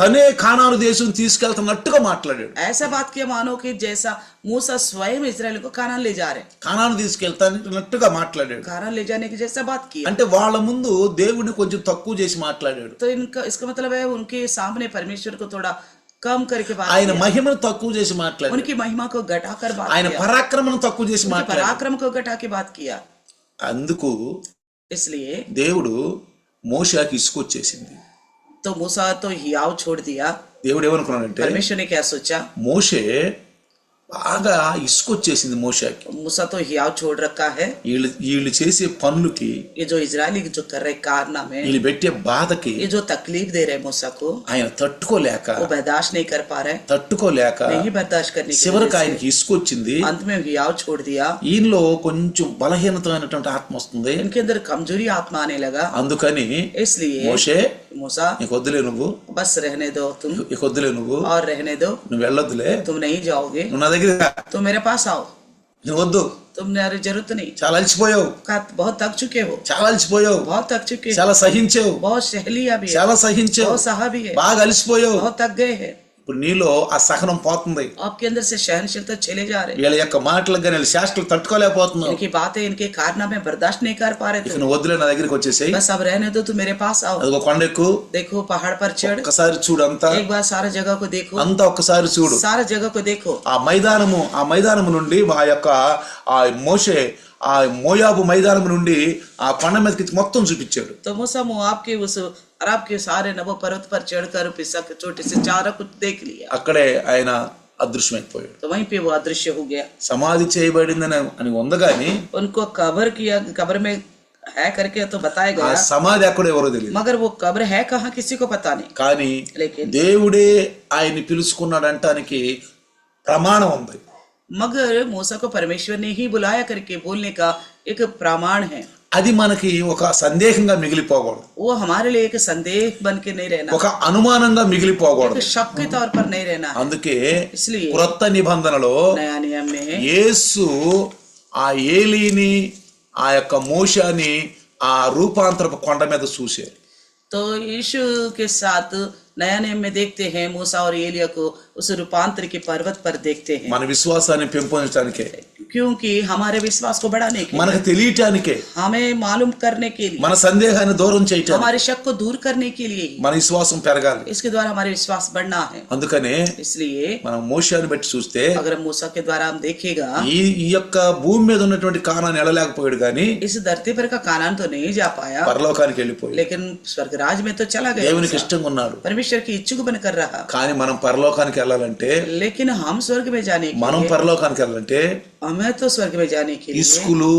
తనే కానాను దేశం తీసుకెళ్తున్నట్టుగా మాట్లాడాడు. ऐसा बात किया मानो कि जैसा मूसा स्वयं इजराइल को कानान ले जा रहे, కానాను తీసుకెళ్తానట్టుగా మాట్లాడాడు. कानान ले जाने की जैसा बात किया. అంటే వాళ్ళ ముందు దేవుడిని కొంచెం తక్కువ చేసి మాట్లాడాడు. तो इनका इसका मतलब है उनके सामने परमेश्वर को थोड़ा कम करके बात ఆయన किया, మహిమను తక్కువ చేసి మాట్లాడాడు. उनकी महिमा को घटाकर बात ఆయన किया, పరాక్రమను తక్కువ చేసి उनके మాట్లాడాడు. पराक्रम को घटा के बात किया. అందుకు इसलिए దేవుడు మోషేకి ఇసుకొచ్చేసింది. तो मूसा तो हियाव छोड़ दिया. దేవుడు ఏమనుకున్నాడంటే, परमेश्वर ने क्या सोचा, మోషే బాగా ఇసుకొచ్చేసింది మోషేకి. मूसा तो हियाव छोड़ रखा है, వీళ్ళు చేసే పనులకి, ये जो इजरायली जो कर रहे कारनामे, వీళ్ళు పెట్టే బాధకి ये जो तकलीफ दे रहे मूसा को, ఆయన తట్టుకోలేక वो बर्दाश्त नहीं कर पा रहे, नहीं बर्दाश्त करने की చివరికి वजह ఆయనకి ఇసుకొచ్చింది. से अंत में हियाव छोड़ दिया. ఈయనలో కొంచెం బలహీనతమైనటువంటి ఆత్మ వస్తుంది. इनके अंदर कमजोरी आत्मा आने लगा. అందుకని इसलिए మోషే मूसा నీకు వద్దులే, నువ్వు बस रहने दो, तुम నీకు వద్దులే, నువ్వు और रहने दो, నువ్వు వెళ్ళొద్దులే, तुम नहीं जाओगे, నువ్వు నా దగ్గర రా. तुम मेरे पास आओ, నువ్వు వద్దు, तुम्हारी जरूरत नहीं, చాలా అలసిపోయావు, बहुत थक चुके हो, చాలా అలసిపోయావు, बहुत थक चुके हो, చాలా సహించావు, बहुत सह लिया भी है, చాలా సహించావు, बहुत सहा भी है, బాగా అలసిపోయావు. बहुत थक गए हैं. ఇప్పుడు నీలో ఆ సహనం పోతుంది. आपके अंदर से सहनशीलता चले जा रहे, వీళ్ళ యొక్క మాటలకు కానీ వీళ్ళ శాస్త్రాలు తట్టుకోలేకపోతున్నావు. इनकी बातें इनके कारनामे बर्दाश्त नहीं कर पा रहे ఇక थे. నువ్వు వద్దులే, నా దగ్గరికి వచ్చేసేయి. बस अब रहने दो, तुम मेरे पास आओ, అదిగో కొండెక్కు, देखो पहाड़ पर चढ़, ఒక్కసారి చూడు, అంతా एक बार सारा जगह को देखो, అంతా ఒక్కసారి చూడు. सारा जगह को देखो. ఆ మైదానము నుండి ఆ యొక్క ఆ మోషే ఆ మోయాబు మైదానం నుండి ఆ కొండ మీదకి మొత్తం చూపించాడు. तो मूसा मोआब के उस अरब के सारे नबो पर्वत पर चढ़कर पिसा के छोटे से चारा कुछ देख लिया. అక్కడే ఆయన అదృశ్యమైపోయాడు. तो वहीं पे वो अदृश्य हो गया. సమాధి చేయబడిందని అని ఉందగాని उनको कब्र किया, कब्र में है करके तो बताया ఆ गया, సమాధి ఎక్కడో ఎవరో తెలియదు. मगर वो कब्र है कहाँ किसी को पता नहीं. కానీ लेकिन దేవుడే ఆయన్ని పిలుచుకున్నాడు అంటానికి ప్రమాణం ఉంది. मगर मूसा को परमेश्वर ने ही बुलाया करके बोलने का एक प्रमाण है. అది మనకి ఒక సందేహంగా మిగిలిపోకూడదు, वो हमारे लिए एक संदेह बन के नहीं रहना, ఒక అనుమానంగా మిగిలిపోకూడదు. एक शक के तौर पर नहीं रहना है. అందుకే इसलिए క్రొత్త నిబంధనలో नया नियम में యేసు ఆ ఏలీని ఆ యొక్క మోషాని ఆ రూపాంతరపు కొండ మీద చూశారు. तो यीशु के साथ नया नियम में देखते हैं मूसा और एलिया को उस रूपांतर के पर्वत पर देखते हैं, మన విశ్వాసాన్ని పెంపొందించడానికే, क्योंकि हमारे विश्वास को बढ़ाने के लिए, మనకు తెలియటానికే, हमें मालूम करने के लिए, మన సందేహాన్ని దూరం చేయటానికి, हमारे शक को दूर करने के लिए, మన విశ్వాసం పెరగాలి. इसके द्वारा हमारे विश्वास बढ़ना है. అందుకనే इसलिए మనం మోషాన్ని బట్టి చూస్తే अगर मूसा के द्वारा हम देखेगा, ఈ యొక్క భూమి మీద ఉన్నటువంటి కానాన్ని ఎడలేకపోయాడు కానీ इस धरती पर का कानान तो नहीं जा पाया, పరలోకానికి వెళ్ళిపోయాడు. लेकिन स्वर्गराज में तो चला गया. దేవునికి मूसा ఇష్టంగా ఉన్నాడు. परमेश्वर की इच्छुक बनकर रहा. కానీ మనం పరలోకానికి వెళ్ళాలంటే, लेकिन हम स्वर्ग में जाने के మనం लिए, పరలోకానికి వెళ్ళాలంటే हमें तो स्वर्ग में जाने के लिए ఇసుకులు,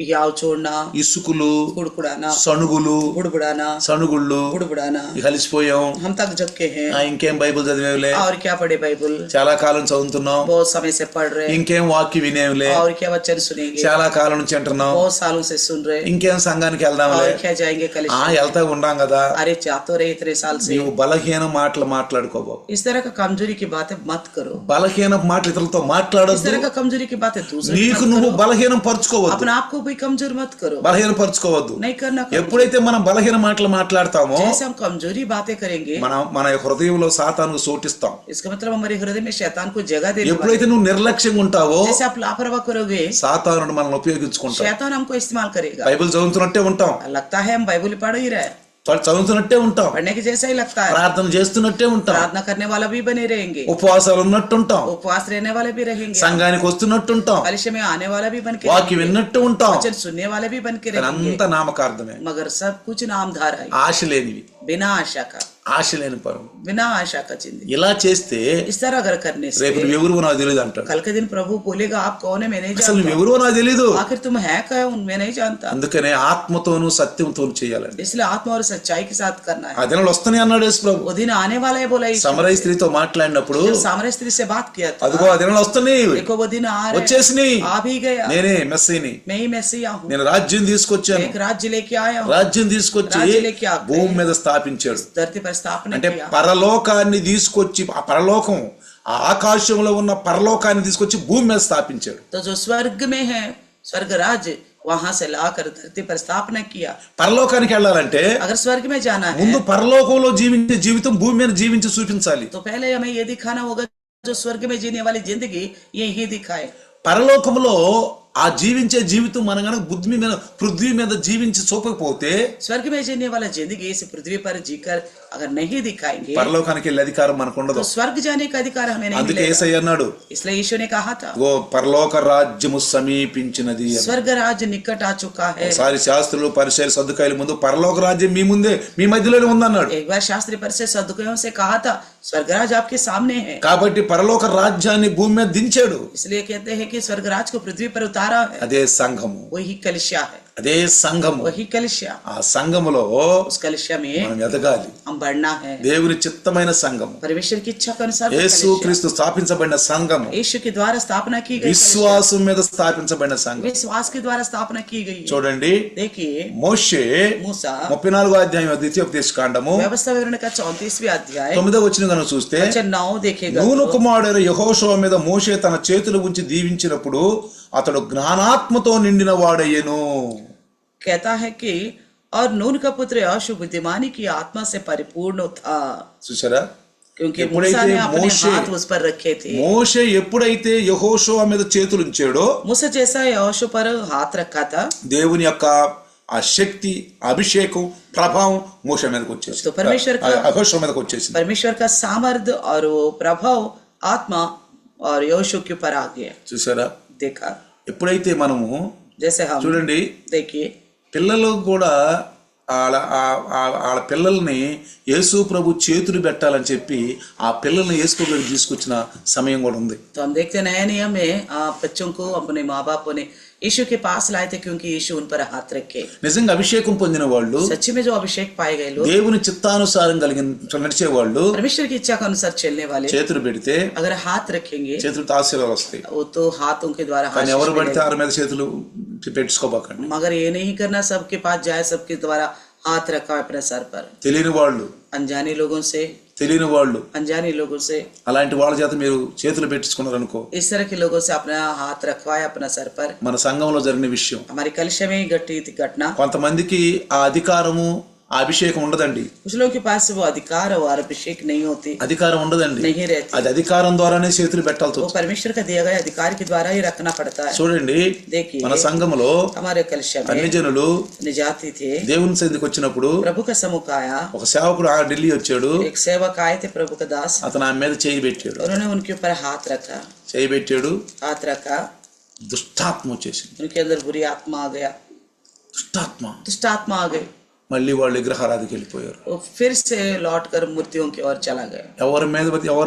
याव छोड़ना, ఇసుకులు, बुड़बुड़ाना, సణుగులు, बुड़बुड़ाना, సణుగుళ్ళు, बुड़बुड़ाना, ఇక కలిసిపోయాం. हम तक झुके हैं. ఇంకేం బైబిల్ చదివేవులే, और क्या पढ़े बाइबल, చాలా కాలం చదువుతున్నాం. बहुत समय से पढ़ रहे. ఇంకేం వాక్య వినేవులే, और क्या वचन सुनेंगे, చాలా కాలం నుంచి అంటున్నాం. बहुत सालों से सुन रहे. ఇంకేం సంఘానికి వెళ్దాంలే, और क्या जाएंगे कल, వెళ్తా ఉండాం కదా. अरे चाहते रहे इतने साल से. నీవు బలహీన మాటలు మాట్లాడుకోబో. इस तरह का कमजोरी की बातें मत करो. బలహీన మాటలు ఇతరులతో इस మాట్లాడొద్దు. तरह का कमजोरी की बातें दूसरे నీకు నువ్వు బలహీనం పరుచుకోవద్దు, अपने आप को भी कमजोर मत करो, బలహీన పరుచుకోవద్దు. नहीं करना. ఎప్పుడైతే మనం బలహీన మాటలు మాట్లాడతామో जैसे हम कमजोरी बातें करेंगे, మన హృదయంలో సాతానుకు చోటిస్తాం. इसका मतलब हमारे हृदय में शैतान को जगह देने वाले. ఎప్పుడైతే నువ్వు నిర్లక్ష్యంగా ఉంటావో जैसे आप लापरवाह करोगे, సాతానుడు మనల్ని ఉపయోగించుకుంటాడు. शैतान हमको इस्तेमाल करेगा. బైబిల్ చదువుతున్నట్టే ఉంటాం, लगता है हम बाइबल पढ़ ही रहे, చదువుతున్నట్టే ఉంటాం, पढ़ने के जैसा ही लगता है, ప్రార్థన చేస్తున్నట్టే ఉంటాం, प्रार्थना करने वाला भी बने रहेंगे, ఉపవాసాలు ఉన్నట్టు ఉంటాం, उपवास रहने वाले भी रहेंगे, సంఘానికి వస్తున్నట్టు ఉంటాం, कलिशे में आने वाला भी बन के వాక్యం విన్నట్టు ఉంటాం. वचन सुनने वाले भी बन के కానీ रहेंगे, అంత నామకార్థమే, मगर सब कुछ नामधार है, ఆశ లేనివి, बिना आशा का, ఆశ లేని పరం. बिना आशा का जिंदगी. ఇలా చేస్తే इस तरह अगर करने से రేపు నువ్వెవరో నాకు తెలియదు అంటాడు. कल के दिन प्रभु बोलेगा आप कौन है मैं नहीं అసలు जानता, నువ్వెవరో నాకు తెలియదు. आखिर तुम है क्या मैं नहीं जानता. అందుకనే ఆత్మతోను సత్యంతోను చేయాలండి. इसलिए आत्मा और सच्चाई के साथ करना है. ఆ దినాలు వస్తున్నాయి అన్నాడు యేసు ప్రభు. वो दिन आने वाला है बोला यीशु. సమరయ స్త్రీతో మాట్లాడినప్పుడు जब सामरिया स्त्री से बात किया था, అదిగో ఆ దినాలు వస్తున్నాయి, देखो वो दिन आ रहे వచ్చేసినాయి, आ भी गया, నేనే మెస్సీని, मैं ही मैसिया हूँ, నేను రాజ్యం తీసుకొచ్చాను, एक राज्य लेके आया हूँ, రాజ్యం తీసుకొచ్చి రాజ్యం లేకే ఆగ్రహం. భూమి మీద స్థాపించాడు. धरती पर स्थापना అంటే किया. పరలోకాన్ని తీసుకొచ్చి, ఆ పరలోకం, ఆ ఆకాశంలో ఉన్న పరలోకాన్ని తీసుకొచ్చి భూమి మీద స్థాపించాడు. तो जो स्वर्ग में है स्वर्ग राज्य वहां से लाकर धरती पर स्थापना किया. పరలోకానికి వెళ్ళాలంటే अगर स्वर्ग में जाना है ముందు పరలోకంలో జీవించే జీవితం భూమి మీద జీవించి చూపించాలి. तो पहले हमें ये दिखाना होगा जो स्वर्ग में जीने वाली जिंदगी यही दिखाए. పరలోకంలో ఆ జీవించే జీవితం మనం గనక పృథ్వీ మీద జీవించి చూపకపోతే, स्वर्ग में जीने वाला जिंदगी इस पृथ्वी पर जीकर अगर नहीं दिखाएंगे పరలోకానికి వెళ్ళే అధికారం మనకు ఉండదు. तो स्वर्ग जाने का अधिकार हमें नहीं అందుకే मिलेगा. యేసయ్య అన్నాడు, इसलिए यीशु ने कहा था ఓ పరలోక రాజ్యము సమీపించినది అని. स्वर्ग राज्य निकट आ चुका है. ఒకసారి శాస్త్రులు పరిసయ్యులు సద్దుకాయల ముందు పరలోక రాజ్యం మీ ముందే, మీ మధ్యలోనే ఉందన్నాడు. एक बार शास्त्री परिषद सदुकायों से कहा था स्वर्ग राज आपके सामने है. కాబట్టి పరలోక రాజ్యాన్ని భూమి మీద దించాడు. इसलिए कहते हैं कि स्वर्ग राज को पृथ्वी पर उतारा है. అదే సంఘము, वही कलिसिया है, అదే సంఘము. वही कलिसिया. ఆ సంఘములో उस कलिसिया में మనం ఎదగాలి. हम बढ़ना है. దేవుని చిత్తమైన సంఘము, परमेश्वर की इच्छा के अनुसार యేసు క్రీస్తు స్థాపించబడిన సంఘము, यीशु के द्वारा स्थापना की गई. విశ్వాసం మీద స్థాపించబడిన సంఘం. विश्वास के द्वारा स्थापना की गई. చూడండి, देखिए మోషే मूसा 34వ అధ్యాయం ద్వితీయోపదేశ కాండము व्यवस्था विवरण का 34वां अध्याय 9వ వచనం కనుక చూస్తే, वचन 9 देखेगा నూను तो, కుమారుడైన యెహోషువ మీద మోషే తన చేతులు ఉంచి దీవించినప్పుడు అతడు జ్ఞానాత్మతో నిండిన వాడయ్యెను. कहता है कि और नून का पुत्र यहोशू बुद्धिमानी की आत्मा से परिपूर्ण था, చూసారా, क्योंकि ఎప్పుడైతే मूसा ने अपने మోషే हाथ उस पर रखे थे. మోషే ఎప్పుడైతే యెహోషువ మీద చేతులు ఉంచాడో, मूसा जैसा यहोशू पर हाथ रखा था దేవుని యొక్క ఆ శక్తి, అభిషేకం, ప్రభావం మోషే మీదకి వచ్చేసింది, तो परमेश्वर का యెహోషువ మీదకి వచ్చేసింది. परमेश्वर का सामर्थ्य और वो प्रभाव आत्मा और यहोशू के ऊपर आ गया. చూసారా, देखा ఎప్పుడైతే మనము जैसे हम చూడండి, देखिए పిల్లలు కూడా వాళ్ళ పిల్లల్ని యేసు ప్రభు చేతులు పెట్టాలని చెప్పి ఆ పిల్లల్ని యేసు ప్రభు తీసుకొచ్చిన సమయం కూడా ఉంది. तो हम देखते हैं नए नियम में बच्चों को अपने माँ बापों ने यीशु के पास लाए थे क्योंकि यीशु उन पर हाथ रखे. నిజంగా అభిషేకం పొందిన వాళ్ళు, सच्ची में जो अभिषेक पाए गए लोग, దేవుని చిత్తానుసారం నడిచే వాళ్ళు परमेश्वर की इच्छा के अनुसार चलने वाले చేతులు పెడితే अगर हाथ रखेंगे చేతులతో ఆశీర్వాదాలు వస్తాయి. वो तो हाथों के द्वारा కానీ ఎవరు आशीष పడితే मिलेगा. వారి మీద చేతులు పెట్టుకోబాకండి. मगर ये नहीं करना सबके पास जाए सबके द्वारा हाथ रखा है अपने सर पर. తెలియని వాళ్ళు, अनजाने लोगों से అలాంటి వాళ్ళ చేత మీరు చేతులు పెట్టించుకున్నారు అనుకో, इस तरह के लोगों से अपना हाथ रखवाए अपना सर पर. మన సంఘంలో జరిగిన విషయం, हमारी कलिशा में घटी थी घटना. కొంతమందికి ఆ అధికారము, ఆ అభిషేకం ఉండదండి. कुछ लोगों के पास वो अधिकार और अभिषेक नहीं होती, అధికారం ఉండదండి. नहीं रहती. అది అధికారం ద్వారానే చేతులు పెట్టాల్సి वो వస్తుంది. परमेश्वर का दिया गया अधिकार के द्वारा ही रखना पड़ता है. చూడండి, देखिए మన సంఘములో हमारे कलिशा అన్ని में జనులు निजाती थे, దేవుని సన్నిధికి వచ్చినప్పుడు प्रभु का समुख आया, ఒక సేవకుడు ఆ ఢిల్లీ వచ్చాడు. एक सेवक आए थे प्रभु का दास, అతను ఆమె మీద చేయి పెట్టాడు. उन्होंने उनके ऊपर हाथ रखा. हाथ रखा దుష్టాత్మ వచ్చేసింది. उनके अंदर बुरी आत्मा आ गया, दुष्ट आत्मा आ गई. మళ్ళీ వాళ్ళు విగ్రహారాధికి వెళ్ళిపోయారు. वो फिर से लौट कर मूर्तियों की ओर चला गया. ఎవరు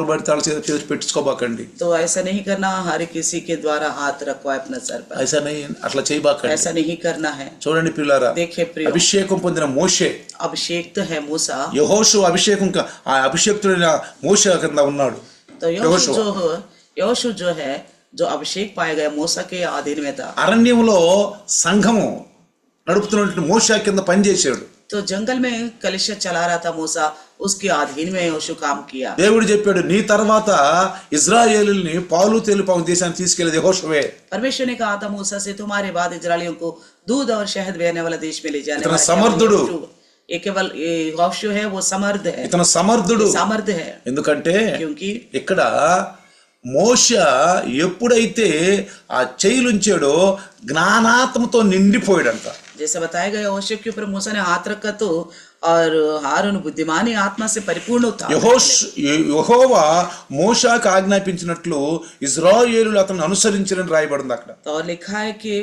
పడితే వాళ్ళ చేతులు పెట్టించుకోబాకండి. तो ऐसा नहीं करना हर किसी के द्वारा हाथ रखवाए अपना सर पर, అట్లా చేయబాకండి. ऐसा नहीं करना है. చూడండి పిల్లారా, देखिए प्रिय, అభిషేకం పొందిన మోషే, अभिषेक तो है मूसा, యెహోషువ అభిషేకం ఆ అభిషేక్తుడైన మోషే కింద ఉన్నాడు. तो यहोशू जो है जो अभिषेक पाया गया मूसा के अधीन में था. అరణ్యంలో సంఘము నడుపుతున్నటువంటి మోషే కింద పనిచేశాడు. तो जंगल में कलिशा चला रहा था मूसा, उसके अधीन में यहोशू काम किया. దేవుడు చెప్పాడు, నీ తర్వాత ఇజ్రాయేలుల్ని పాలు తేలు పాము దేశానికి తీసుకెళ్లేది యెహోషువే. परमेश्वर ने कहा था मूसा से तुम्हारे बाद इजरायलियों को दूध और शहद बहने वाला देश में ले जाने इतना वाला समर्थुడు. ये केवल यहोशू है, वो समर्थ है, ఇతను సమర్థుడు. सामर्थ है. ఎందుకంటే क्योंकि ఇక్కడ మోషే ఎప్పుడైతే ఆ చేయిలుంచాడో జ్ఞానాత్మతో నిండిపోయాడంట. जैसा बताया गया होशे के ऊपर मूसा ने हाथ रखा तो और हारून बुद्धिमानी आत्मा से परिपूर्ण था। యెహోవా మోషేకు ఆజ్ఞాపించినట్లు ఇశ్రాయేలులు అతన్ని అనుసరించారని రాయబడింది అక్కడ. तो और लिखा है कि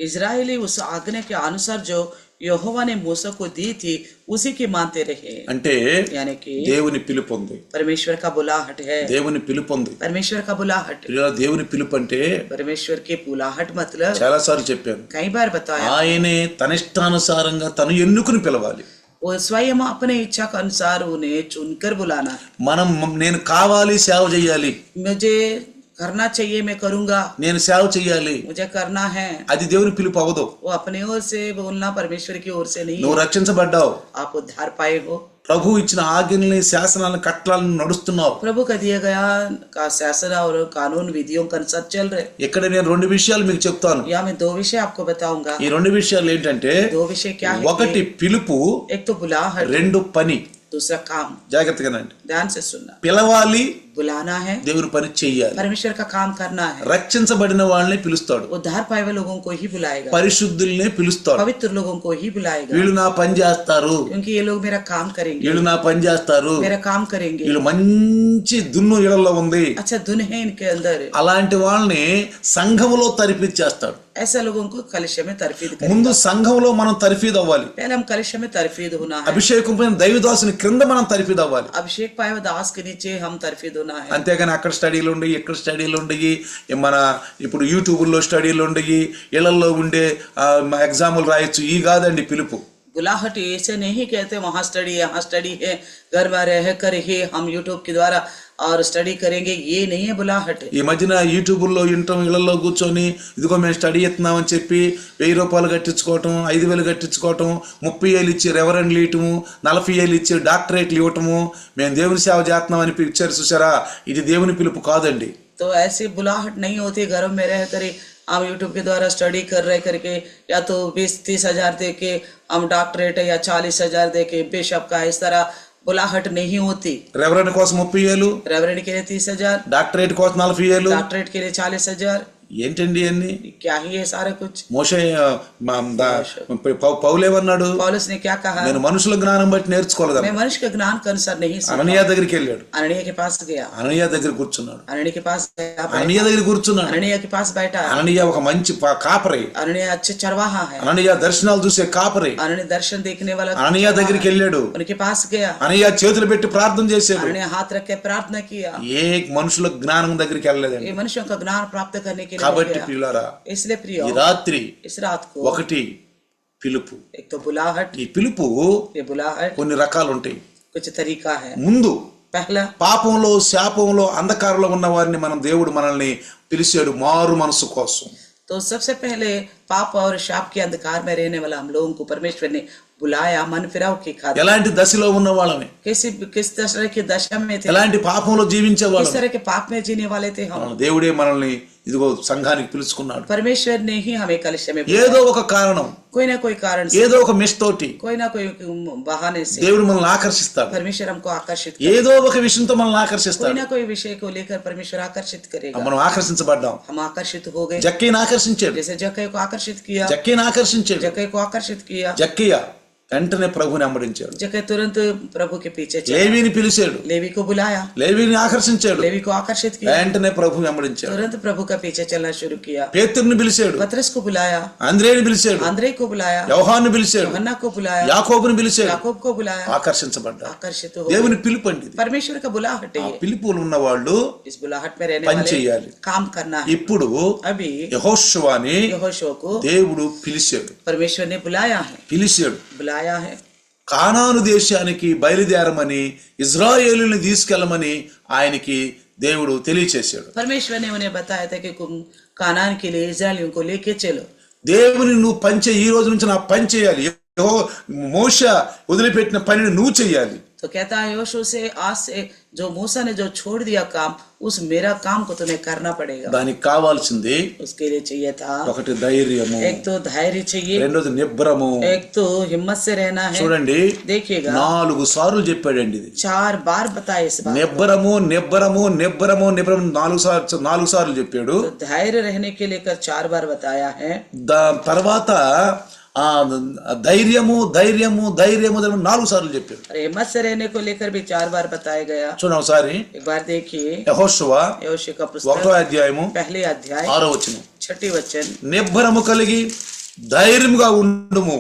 इजरायली उस आज्ञा के अनुसार जो यहोवा ने मूसा को दी थी उसी की मानते रहे. అంటే यानी कि దేవుని పిలుపు ఉంది, परमेश्वर का बुलाहट है. దేవుని పిలుపు ఉంది. परमेश्वर का बुलाहट. ఇలా దేవుని పిలుపు అంటే परमेश्वर की बुलाहट मतलब చాలా సార్లు చెప్పాను, कई बार बताया ఆయనే తన ఇష్టానుసారంగా తను ఎన్నుకుని పిలవాలి. वो स्वयं अपने इच्छा के अनुसार उन्हें चुनकर बुलाना. మనం నేను కావాలి సేవ చేయాలి, मुझे करना चाहिए मैं करूंगा, నేను సేవ చేయాలి, मुझे करना है, అది దేవుని పిలుపు అవ్వదు. वो अपने ओर से बोलना परमेश्वर की ओर से नहीं. నువ్వు రక్షించబడ్డావు, आप उद्धार पाए हो, ప్రభు ఇచ్చిన ఆజ్ఞల్ని శాసనాలను కట్టలను నడుస్తున్నావు. प्रभु का दिया गया का शासन और कानून विधियों के अनुसार चल रहे. ఇక్కడ నేను రెండు విషయాలు మీకు చెప్తాను. या मैं दो विषय आपको बताऊंगा. ఈ రెండు విషయాలు ఏంటంటే, दो विषय क्या है? ఒకటి పిలుపు, एक तो बुलाहट, రెండు పని. दूसरा काम. జాగ్రత్తగానండి, ध्यान से सुनना. పిలవాలి, बुलाना है, దేవుని పని చెయ్యాలి. परमेश्वर का काम करना है. రక్షించబడిన వాళ్ళని పిలుస్తాడు, उद्धार पाए हुए लोगों को ही बुलाएगा, పరిశుద్ధుల్ని పిలుస్తాడు. पवित्र लोगों को ही बुलाएगा, వీళ్ళు నా పని చేస్తారు, क्योंकि ये लोग मेरा काम करेंगे, వీళ్ళు నా పని చేస్తారు, मेरा काम करेंगे. వీళ్ళు మంచి దున్ను ఇళ్లలో ఉంది, अच्छा धुन है इनके अंदर. అలాంటి వాళ్ళని సంఘములో తరిఫీదు చేస్తాడు. ऐसा लोगों को कलिशा में तरफीद ముందు करेगा. సంఘంలో మనం తరిఫీదు అవ్వాలి. पहले हम कलिशा में तरफीद होना है. అభిషేకం పైన దైవదాసుని క్రింద మనం తరిఫీదు అవ్వాలి. अभिषेक पाए हुए दास के नीचे हम तरफीद होना है. అంతేగాని అక్కడ స్టడీలు ఉండయి, ఇక్కడ స్టడీలు ఉండయి, మన ఇప్పుడు యూట్యూబ్లో స్టడీలు ఉండయి, ఇళ్లలో ఉండే ఎగ్జాములు రాయొచ్చు. ఈ కాదండి పిలుపు. बुलाहट ऐसे नहीं कहते वहाँ स्टडी यहाँ स्टडी है, घर में रह कर ही हम यूट्यूब के द्वारा और स्टडी करेंगे, ये नहीं है बुलाहट. ఈ మధ్యన యూట్యూబ్లో వింటాం, ఇళ్లలో కూర్చొని ఇదిగో మేము స్టడీ చేస్తున్నామని చెప్పి 1000 రూపాయలు కట్టించుకోవటం, 5000 కట్టించుకోవటం, 30,000 ఇచ్చి రెవరెండ్లు ఇవ్వటము, 40,000 ఇచ్చి డాక్టరేట్లు ఇవ్వటము, మేము దేవుని సేవ చేస్తున్నామని పిక్చర్ చూసారా? ఇది దేవుని పిలుపు కాదండి. तो ऐसी बुलाहट नहीं होती घरों में रह कर हम यूट्यूब के द्वारा स्टडी कर रहे करके, या तो 20-30 हजार दे के हम डॉक्टरेट या 40,000 दे के बिशप का, इस तरह बुलाहट नहीं होती. రెవరెండ్ కోసం 30,000, रेवरेंड के लिए 30,000, డాక్టరేట్ కోసం 40,000. डॉक्टरेट के लिए 40,000. ఏంటండి అన్ని? क्या ही है सारा कुछ. మోషే పౌలేమన్నాడు? पौलुस ने क्या कहा? నేను మనుషుల జ్ఞానం బట్టి నేర్చుకోలేదు. मैं मनुष्य के ज्ञान के अनुसार नहीं सीखा. అననీయ దగ్గరికి వెళ్ళాడు, अननीय के पास गया, అననీయ దగ్గర కూర్చున్నాడు, अननीय के पास गया, అననీయ దగ్గర కూర్చున్నాడు. अननीय के पास बैठा. అననీయ ఒక మంచి కాపరి, अननीय अच्छे चरवाहा है, అననీయ దర్శనాలు చూసే కాపరి. अननीय दर्शन देखने वाला. అననీయ దగ్గరికి వెళ్ళాడు, उनके पास गया, అననీయ చేతులు పెట్టి ప్రార్థన చేశాడు. अननीय हाथ रख के प्रार्थना किया. ఏ మనుషుల జ్ఞానం దగ్గరికి వెళ్ళలేదండి. ये मनुष्यों का ज्ञान प्राप्त करने के लिए కాబట్టి गया. ప్రియులారా, इसलिए प्रिय ఈ రాత్రి इस रात को ఒకటి పిలుపు. एक तो बुलाहट. ఈ పిలుపు ये बुलाहट కొన్ని రకాలు ఉంటాయి. कुछ तरीका है. ముందు पहला, పాపంలో, శాపంలో, అంధకారంలో ఉన్న వారిని దేవుడు మనల్ని పిలిచాడు మారు మనసు కోసం. तो सबसे पहले पाप और शाप के अंधकार में रहने वाला हम लोगों को परमेश्वर ने बुलाया मन फिराव की खातिर. ఎలాంటి దశలో ఉన్న వాళ్ళని, किस तरह की दशा में थे, ఎలాంటి పాపంలో జీవించే किस వాళ్ళని तरह के पाप में जीने वाले थे हम. దేవుడే మనల్ని ఇదిగో సంఘానికి పిలుచుకున్నాడు. परमेश्वर ने ही हमें कलिशा में ఏదో ఒక కారణం, कोई ना कोई कारण से, ఏదో ఒక మిస్ తోటి कोई ना कोई बहाने से దేవుడు మనల్ని ఆకర్షిస్తాడు. परमेश्वर हमको आकर्षित ఏదో ఒక విషయంతో మనల్ని कोई ఆకర్షిస్తాడు. ना कोई विषय को लेकर परमेश्वर आकर्षित करेगा. మనం ఆకర్షించబడ్డాం. हम आकर्षित हो गए. జక్కయ్యని ఆకర్షించాడు, जैसे जक्कई को आकर्षित किया, జక్కయ్యని ఆకర్షించాడు. जक्कई को आकर्षित किया, జక్కయ్య వెంటనే ప్రభుని వెంబడించాడు. जक्कई तुरंत प्रभु के पीछे चला. లేవీని పిలిచాడు, लेवी को बुलाया, లేవీని ఆకర్షించాడు, लेवी को आकर्षित किया, వెంటనే ప్రభు వెంబడించాడు. तुरंत प्रभु का पीछे चलना शुरू किया. పేతురుని పిలిచాడు, पतरस को बुलाया, అంద్రేని పిలిచాడు, आंद्रे को बुलाया, యోహాను పిలిచాడు, యోహన్నా को बुलाया, యాకోబుని పిలిచాడు. याकूब को बुलाया. ఆకర్షించబడ్డాడు. आकर्षित हो దేవుని పిలుపు అండి ఇది. परमेश्वर का बुलाहट है ఆ ये. పిలుపులు ఉన్న వాళ్ళు इस बुलाहट में रहने పని वाले చేయాలి. काम करना है. ఇప్పుడు अभी యెహోషువని यहोशू को దేవుడు పిలిచాడు, परमेश्वर ने बुलाया है, बुलाया है. కానాను దేశానికి బయలుదేరమని, ఇజ్రాయేలుని తీసుకెళ్లమని ఆయనకి దేవుడు తెలియచేశాడు. परमेश्वर ने उन्हें बताया था कि कानान के लिए इस्राएलियों को लेके चलो. దేవుని నువ్వు పని చేయి, ఈ రోజు నుంచి నా పని చేయాలి. మోషే వదిలిపెట్టిన పనిని నువ్వు చేయాలి. तो कहता है यहोशू से, आज से जो मूसा ने जो छोड़ दिया काम, उस मेरा काम को तुम्हें करना पड़ेगा. దానికి కావాల్సింది उसके लिए चाहिए था ఒకటి ధైర్యము, एक तो धैर्य चाहिए, రెండోది నిబ్బరము. एक तो हिम्मत से रहना है. చూడండి, देखिएगा 4 సార్లు చెప్పాడండి ఇది. 4 बार बताया इस बात. నిబ్బరము నిబ్బరము నిబ్బరము నిబ్బరము 4 సార్లు చెప్పాడు. तो धैर्य रहने के लिए 4 बार बताया है. తర్వాత ఆ ధైర్యము ధైర్యము ధైర్యము అని 4 సార్లు చెప్పాడు. और हिम्मत से रहने को लेकर भी 4 बार बताया गया. చూడండి ఒకసారి एक बार देखिए యెహోషువ यहोशू का 1వ पुस्तक అధ్యాయము पहले अध्याय 6వ వచనం. 6 वचन. నిబ్బరము కలిగి ధైర్యముగా ఉండుము,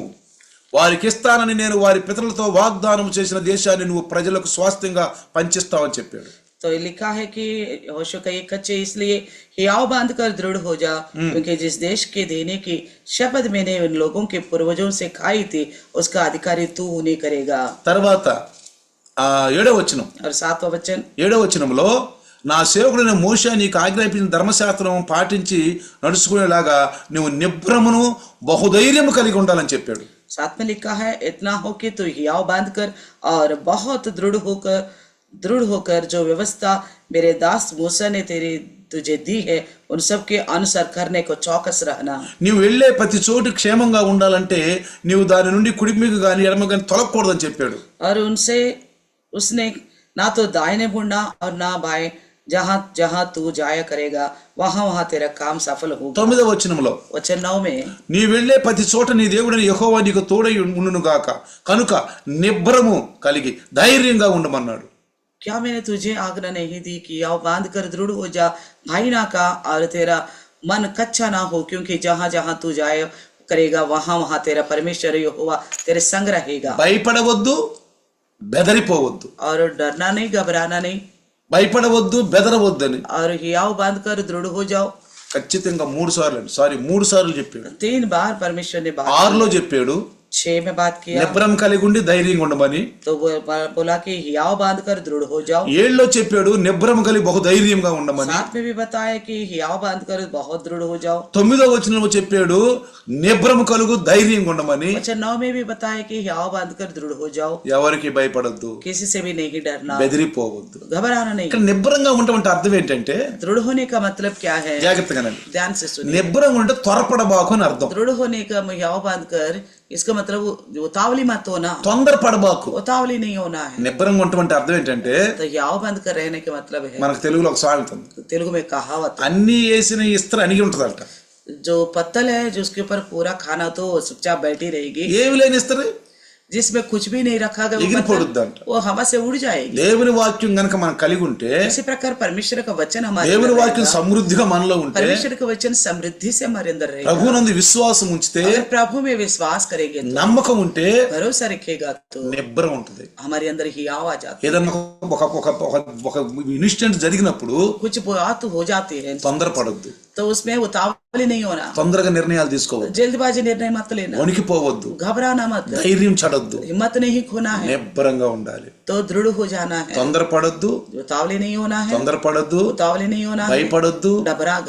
వారికి ఇస్తానని నేను వారి పితరులతో వాగ్దానం చేసిన దేశాన్ని నువ్వు ప్రజలకు స్వాస్థ్యంగా పంచిస్తావని చెప్పాడు. तो लिखा है कि यहोशू का एक कच्चे इसलिए हियाव बांध कर दृढ़ हो जा, क्योंकि जिस देश के देने की शपथ मैंने उन लोगों के पूर्वजों से खाई थी उसका अधिकारी तू उन्हें करेगा. తర్వాత 7వ వచనం. और 7वां वचन. 7వ వచనంలో నా సేవకుడైన మోషే నీకు ఆజ్ఞాపించిన ధర్మశాస్త్రం పాటించి నడుచుకునేలాగా నువ్వు నిబ్రమును బహుధైర్యము కలిగి ఉండాలని చెప్పాడు. 7 में लिखा है इतना हो कि तू हियाव बांध कर और बहुत दृढ़ होकर जो व्यवस्था मेरे दास मूसा ने तुझे दी है उन सब के अनुसार करने को चौकस रहना. నీవు వెళ్ళే ప్రతి చోటు క్షేమంగా ఉండాలంటే నీవు దాని నుండి కుడిమికి గాని ఎడమ గాని తొలగకూడదని చెప్పాడు. और उनसे उसने ना तो दाहिने मुड़ना और ना बाएं, जहां जहां तू जाया करेगा वहां वहां तेरा काम सफल होगा. 9వ వచనంలో वचन 9 में నీ వెళ్ళే ప్రతి చోట నీ దేవుడైన యెహోవా నీకు తోడై ఉండును గాక కనుక నిబ్బరము కలిగి ధైర్యంగా ఉండమన్నాడు. क्या मैंने तुझे आज्ञा नहीं दी कि आओ बांध कर दृढ़ हो जा, भाई ना का और तेरा मन कच्चा ना हो, क्योंकि जहां जहां तू जाए करेगा वहां वहां तेरा परमेश्वर यहोवा तेरे संग रहेगा. భయపడవద్దు బెదరిపోవద్దు. और डरना नहीं, घबराना नहीं. భయపడవద్దు బెదరవద్దని. और हियाव बांध कर दृढ़ हो जाओ. ఖచ్చితంగా 3 సార్లు అండి, సారీ 3 సార్లు చెప్పాడు. 3 बार परमेश्वर ने बात 6లో చెప్పాడు 6 में बात किया నిబ్రం కలిగి ఉండి ధైర్యంగా ఉండమని. तो वो बोला कि हियाव बांध कर दृढ़ हो जाओ. 7లో చెప్పాడు నిబ్రం కలిగి బహు ధైర్యంగా ఉండమని. 7 में भी बताया कि हियाव बांध कर बहुत दृढ़ हो जाओ. 9వ వచనంలో చెప్పాడు నిబ్రం కలుగు ధైర్యంగా ఉండమని. अच्छा 9 में भी बताया कि हियाव बांध कर दृढ़ हो जाओ. ఎవరికి భయపడొద్దు, किसी से भी नहीं डरना, బెదిరిపోవద్దు, घबराना नहीं. ఇక్కడ నిబ్రంగా ఉండమంటే అర్థం ఏంటంటే दृढ़ होने का मतलब क्या है? జాగ్రత్తగానండి, ध्यान से सुनिए. నిబ్రంగా ఉంటే త్వరపడబాకు అని అర్థం. दृढ़ होने का हियाव बांध कर इसका मतलब उतावली मत होना, తొందరపడబాకు. उतावली नहीं होना है. నిబ్రంగా ఉండమంటే అర్థం ఏంటంటే तो हियाव बांध कर रहने का मतलब है, మనకు తెలుగులో ఒక సామెత ఉంది, तेलुगु में कहावत है, అన్ని వేసిన ఇస్త్ర అణిగి ఉంటదంట. जो पत्तल है जो उसके ऊपर पूरा खाना तो चुपचाप बैठी रहेगी, ఏమి లేని ఇస్త్ర जिसमें कुछ भी नहीं रखा गया ఎగిరి పడుద్దంట. वो हवा से उड़ जाएगी. దేవుని వాక్యం గనక మనం కలిగి ఉంటే, इसी प्रकार परमेश्वर का वचन हमारे దేవుని अंदर వాక్యం रहेगा. సమృద్ధిగా మనలో ఉంటే, परमेश्वर का वचन समृद्धि से हमारे अंदर रहेगा. ప్రభువునందు విశ్వాసం ఉంచితే, अगर प्रभु में विश्वास करेंगे तो, నమ్మకం ఉంటే भरोसा रखेगा तो నిబ్బరం ఉంటుంది. हमारे अंदर हियाव आ जाता है. ఏదన్నా ఒక ఇన్సిడెంట్ జరిగినప్పుడు कुछ बात हो जाती है తొందరపడొద్దు, तो उसमें उतावली नहीं होना, తొందరగా నిర్ణయాలు తీసుకోవద్దు, जल्दबाजी निर्णय मत लेना, వణికిపోవద్దు, घबराना मत, ధైర్యం చెడొద్దు, हिम्मत नहीं खोना है, నిబ్బరంగా ఉండాలి. तो दृढ़ हो जाना है. తొందరపడొద్దు, उतावली नहीं होना है, తొందరపడొద్దు, उतावली नहीं होना है, భయపడొద్దు.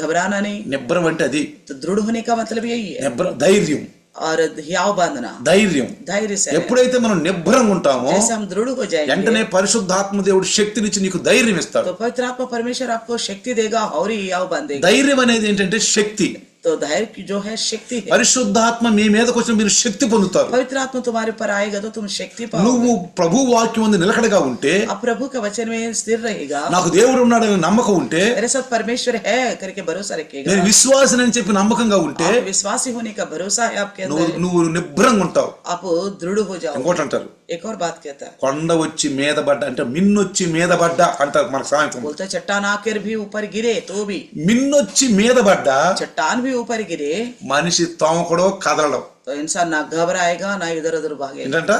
घबराना नहीं. నిబ్బరం అంటే అది तो दृढ़ होने का मतलब यही है. ధైర్యం. और हियाव बांधना, ధైర్యం धैर्य से. ఎప్పుడైతే మనం నిబ్బరంగా ఉంటామో जैसे हम दृढ़ हो जाएंगे వెంటనే పరిశుద్ధాత్మ దేవుడు శక్తినిచ్చి నీకు ధైర్యం ఇస్తాడు. तो पवित्र आत्मा परमेश्वर आपको शक्ति देगा और ही हियाव बांधेगा. ధైర్యం అనేది ఏంటంటే శక్తి. तो धैर्य की जो है शक्ति है. పరిశుద్ధాత్మ మీ మీదకి వచ్చిన మీరు శక్తి పొందుతారు. पवित्र आत्मा तुम्हारे पर आएगा तो तुम शक्ति నువ్వు पाओगे. ప్రభు వాక్యం ముందు నిలకడగా ఉంటే, अब प्रभु का वचन में स्थिर रहेगा, నాకు దేవుడు ఉన్నాడని నమ్మకం ఉంటే, मेरे साथ परमेश्वर है करके भरोसा रखेगा, నేను విశ్వాసిని అని చెప్పి నమ్మకంగా ఉంటే, आप विश्वासी होने का भरोसा है आपके నువ్వు अंदर, నువ్వు నిబ్బరంగా ఉంటావు. आप दृढ़ हो जाओ. ఇంకోటి అంటారు, एक और बात कहता है, కొండ వచ్చి మీద పడ్డ అంటే మిన్నొచ్చి మీద పడ్డ అంటారు మనకు సాయంత్రం. बोलता है चट्टान आकर भी ऊपर गिरे तो भी, మిన్నొచ్చి మీద పడ్డ चट्टान भी ऊपर गिरे మనిషి తోమకడో కదలడం. तो इंसान ना घबराएगा ना इधर उधर भागेगा. ఏంటంట,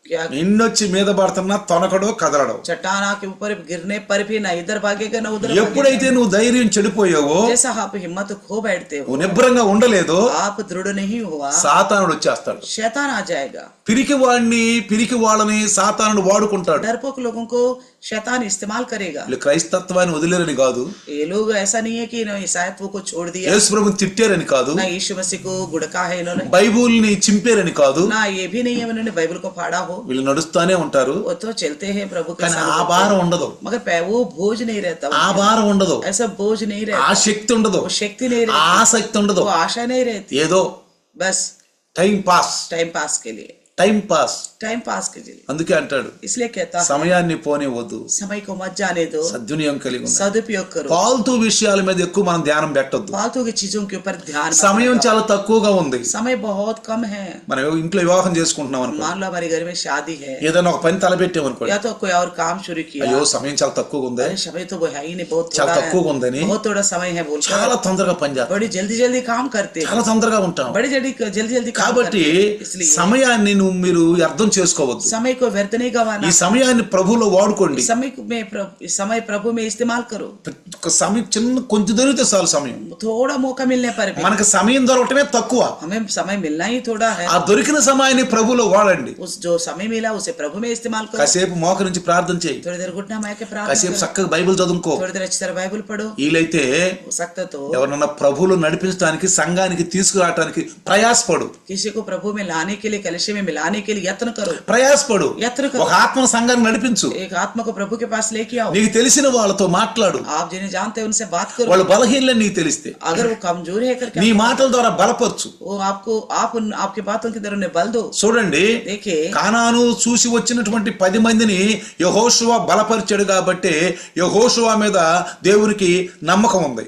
क्या నిన్నొచ్చి మీద పడుతున్నా తొనకడో కదలడం. चट्टान के ऊपर गिरने पर भी ना इधर भागेगा ना उधर ఎప్పుడైతే भागेगा. నువ్వు ధైర్యం చెడిపోయావో, जैसा आप हिम्मत खो बैठते हो, నువ్వు నిబ్బరంగా ఉండలేదో, आप दृढ़ नहीं हुआ, సాతానుడు వచ్చేస్తాడు. शैतान आ जाएगा. పిరికి వాళ్ళని సాతానుడు వాడుకుంటాడు. डरपोक लोगों को शैतान इस्तेमाल करेगा. వీళ్ళు క్రైస్తత్వాన్ని వదిలేరని కాదు, ये लोग ऐसा नहीं है कि इन्होंने ईसाईत्व को छोड़ दिया, యేసు ప్రభుని తిట్టారని కాదు, ना यीशु मसीह को गुड़का है इन्होंने, బైబుల్ని చింపేరని కాదు. ना ये भी नहीं है उन्होंने बाइबल को फाड़ा हो. వీళ్ళు నడుస్తానే ఉంటారు, वो तो चलते हैं प्रभु के కానీ साथ, ఆ భారం ఉండదు, मगर वो बोझ नहीं रहता, ఆ భారం ఉండదు, ऐसा बोझ नहीं ఆ रहता, శక్తి ఉండదు, वो शक्ति नहीं ఆ रहती, ఆసక్తి ఉండదు. वो आशा नहीं रहती, ఏదో बस టైం పాస్. टाइम पास के लिए. టైం పాస్ टाइम पास कीजिए, అందుకే అంటాడు इसलिए कहता है సమయాన్ని పోనివ్వద్దు, समय को मत जाने दो, సద్వినియోగం కలిగి ఉండాలి. सदुपयोग करो, ఫాల్తూ విషయాల మీద ఎక్కువ మనం ధ్యానం పెట్టొద్దు. फालतू की चीजों के ऊपर ध्यान मत సమయం लगाओ। చాలా తక్కువగా ఉంది. समय बहुत कम है। మనం ఇంట్లో వివాహం చేసుకుంటున్నాం అనుకో, मान लो हमारे घर में शादी है ఏదైనా ఒక పని తలపెట్టామనుకోండి, या तो कोई और काम शुरू किया, అయ్యో సమయం చాలా తక్కువగా ఉంది, अरे समय तो वो है ही नहीं, बहुत చాలా थोड़ा తక్కువగా है, ఉందని बहुत थोड़ा समय है बोलकर చాలా తొందరగా పని చేస్తాం, बड़ी जल्दी जल्दी काम करते చాలా हैं, తొందరగా ఉంటాం. बड़ी जल्दी जल्दी काम కాబట్టి करते हैं। इसलिए సమయాన్ని మీరు అర్థం చేసుకోవద్దు. समय को व्यर्थ नहीं गवाना, ఈ సమయాన్ని ప్రభువులో వాడుకోండి. इस समय प्रभु में इस्तेमाल करो। సమయం చిన్న కొంచెం దొరికితే చాలు. సమయం थोड़ा मौका मिलने पर भी మనకు సమయం దొరకటమే తక్కువ. हमें समय मिलना ही थोड़ा है। ఆ దొరికిన సమయాన్ని ప్రభువులో వాడండి. उस जो समय मिला उसे प्रभु में इस्तेमाल करो। కాసేపు మోకరించి ప్రార్థన చేయి, थोड़ी देर घुटना मार के प्रार्थना కాసేపు करो, చక్కగా బైబిల్ చదువుకో. थोड़ी देर अच्छी तरह बाइबल पढ़ो। వీలైతే हो सकता तो ఎవరన్నా ప్రభువులో నడిపించడానికి సంఘానికి తీసుకురావడానికి ప్రయాసపడు. किसी को प्रभु में लाने के लिए, कलिशे में मिलाने के लिए यत्न करो, ప్రయాసపడు. यत्न करो। ఒక ఆత్మ సంఘాన్ని నడిపించు. एक आत्मा को प्रभु के पास लेके आओ। నీకు తెలిసిన వాళ్ళతో మాట్లాడు. आप जिन्हें जानते हैं उनसे बात करो। వాళ్ళ బలహీనలని నీకు తెలిస్తే अगर वो कमजोर है करके నీ మాటల ద్వారా బలపరచు. वो आपकी बातों की तरह उन्हें बल दो। చూడండి, देखिए కానాను చూసి వచ్చినటువంటి 10 మందిని యెహోషువ బలపరిచాడు కాబట్టి యెహోషువ మీద దేవునికి నమ్మకం ఉంది.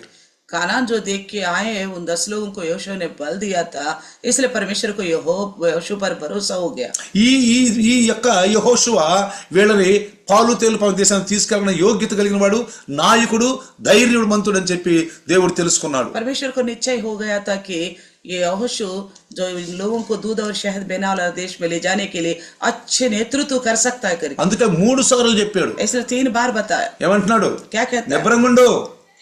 कानान जो देख के आए हैं उन 10 लोगों को यहोशू ने बल दिया था, इसलिए परमेश्वर को यहोशू पर भरोसा हो गया। ఈ ఈ ఈ యొక్క యెహోషువ వీళ్ళని పాలు తేలు దేశానికి తీసుకెళ్ళిన యోగ్యత కలిగిన వాడు, నాయకుడు, ధైర్యవంతుడు అని చెప్పి దేవుడు తెలుసుకున్నాడు. परमेश्वर को निश्चय हो गया था कि ये यहोशू जो इन लोगों को दूध और शहद देने वाला देश में ले जाने के लिए अच्छे नेतृत्व कर सकता है करके, అందుకే 3 సార్లు చెప్పాడు. इसलिए 3 बार बताया। ఏమంటున్నాడు? क्या कहता है? నిబ్రంగుండు,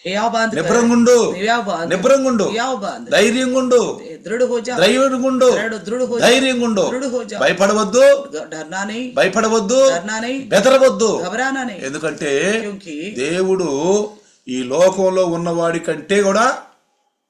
हियाव बांध कर, నిబ్రంగుండు, हियाव बांध, నిబ్రంగుండు, हियाव बांध, ధైర్యంగుండు, दृढ़ हो जा, ధైర్యంగుండు, दृढ़ हो जा, ధైర్యంగుండు, दृढ़ हो जा, భయపడవద్దు, डरना नहीं, భయపడవద్దు, डरना नहीं, బెదరవద్దు. घबराना नहीं, ఎందుకంటే क्योंकि దేవుడు ఈ లోకంలో ఉన్నవాడి కంటే కూడా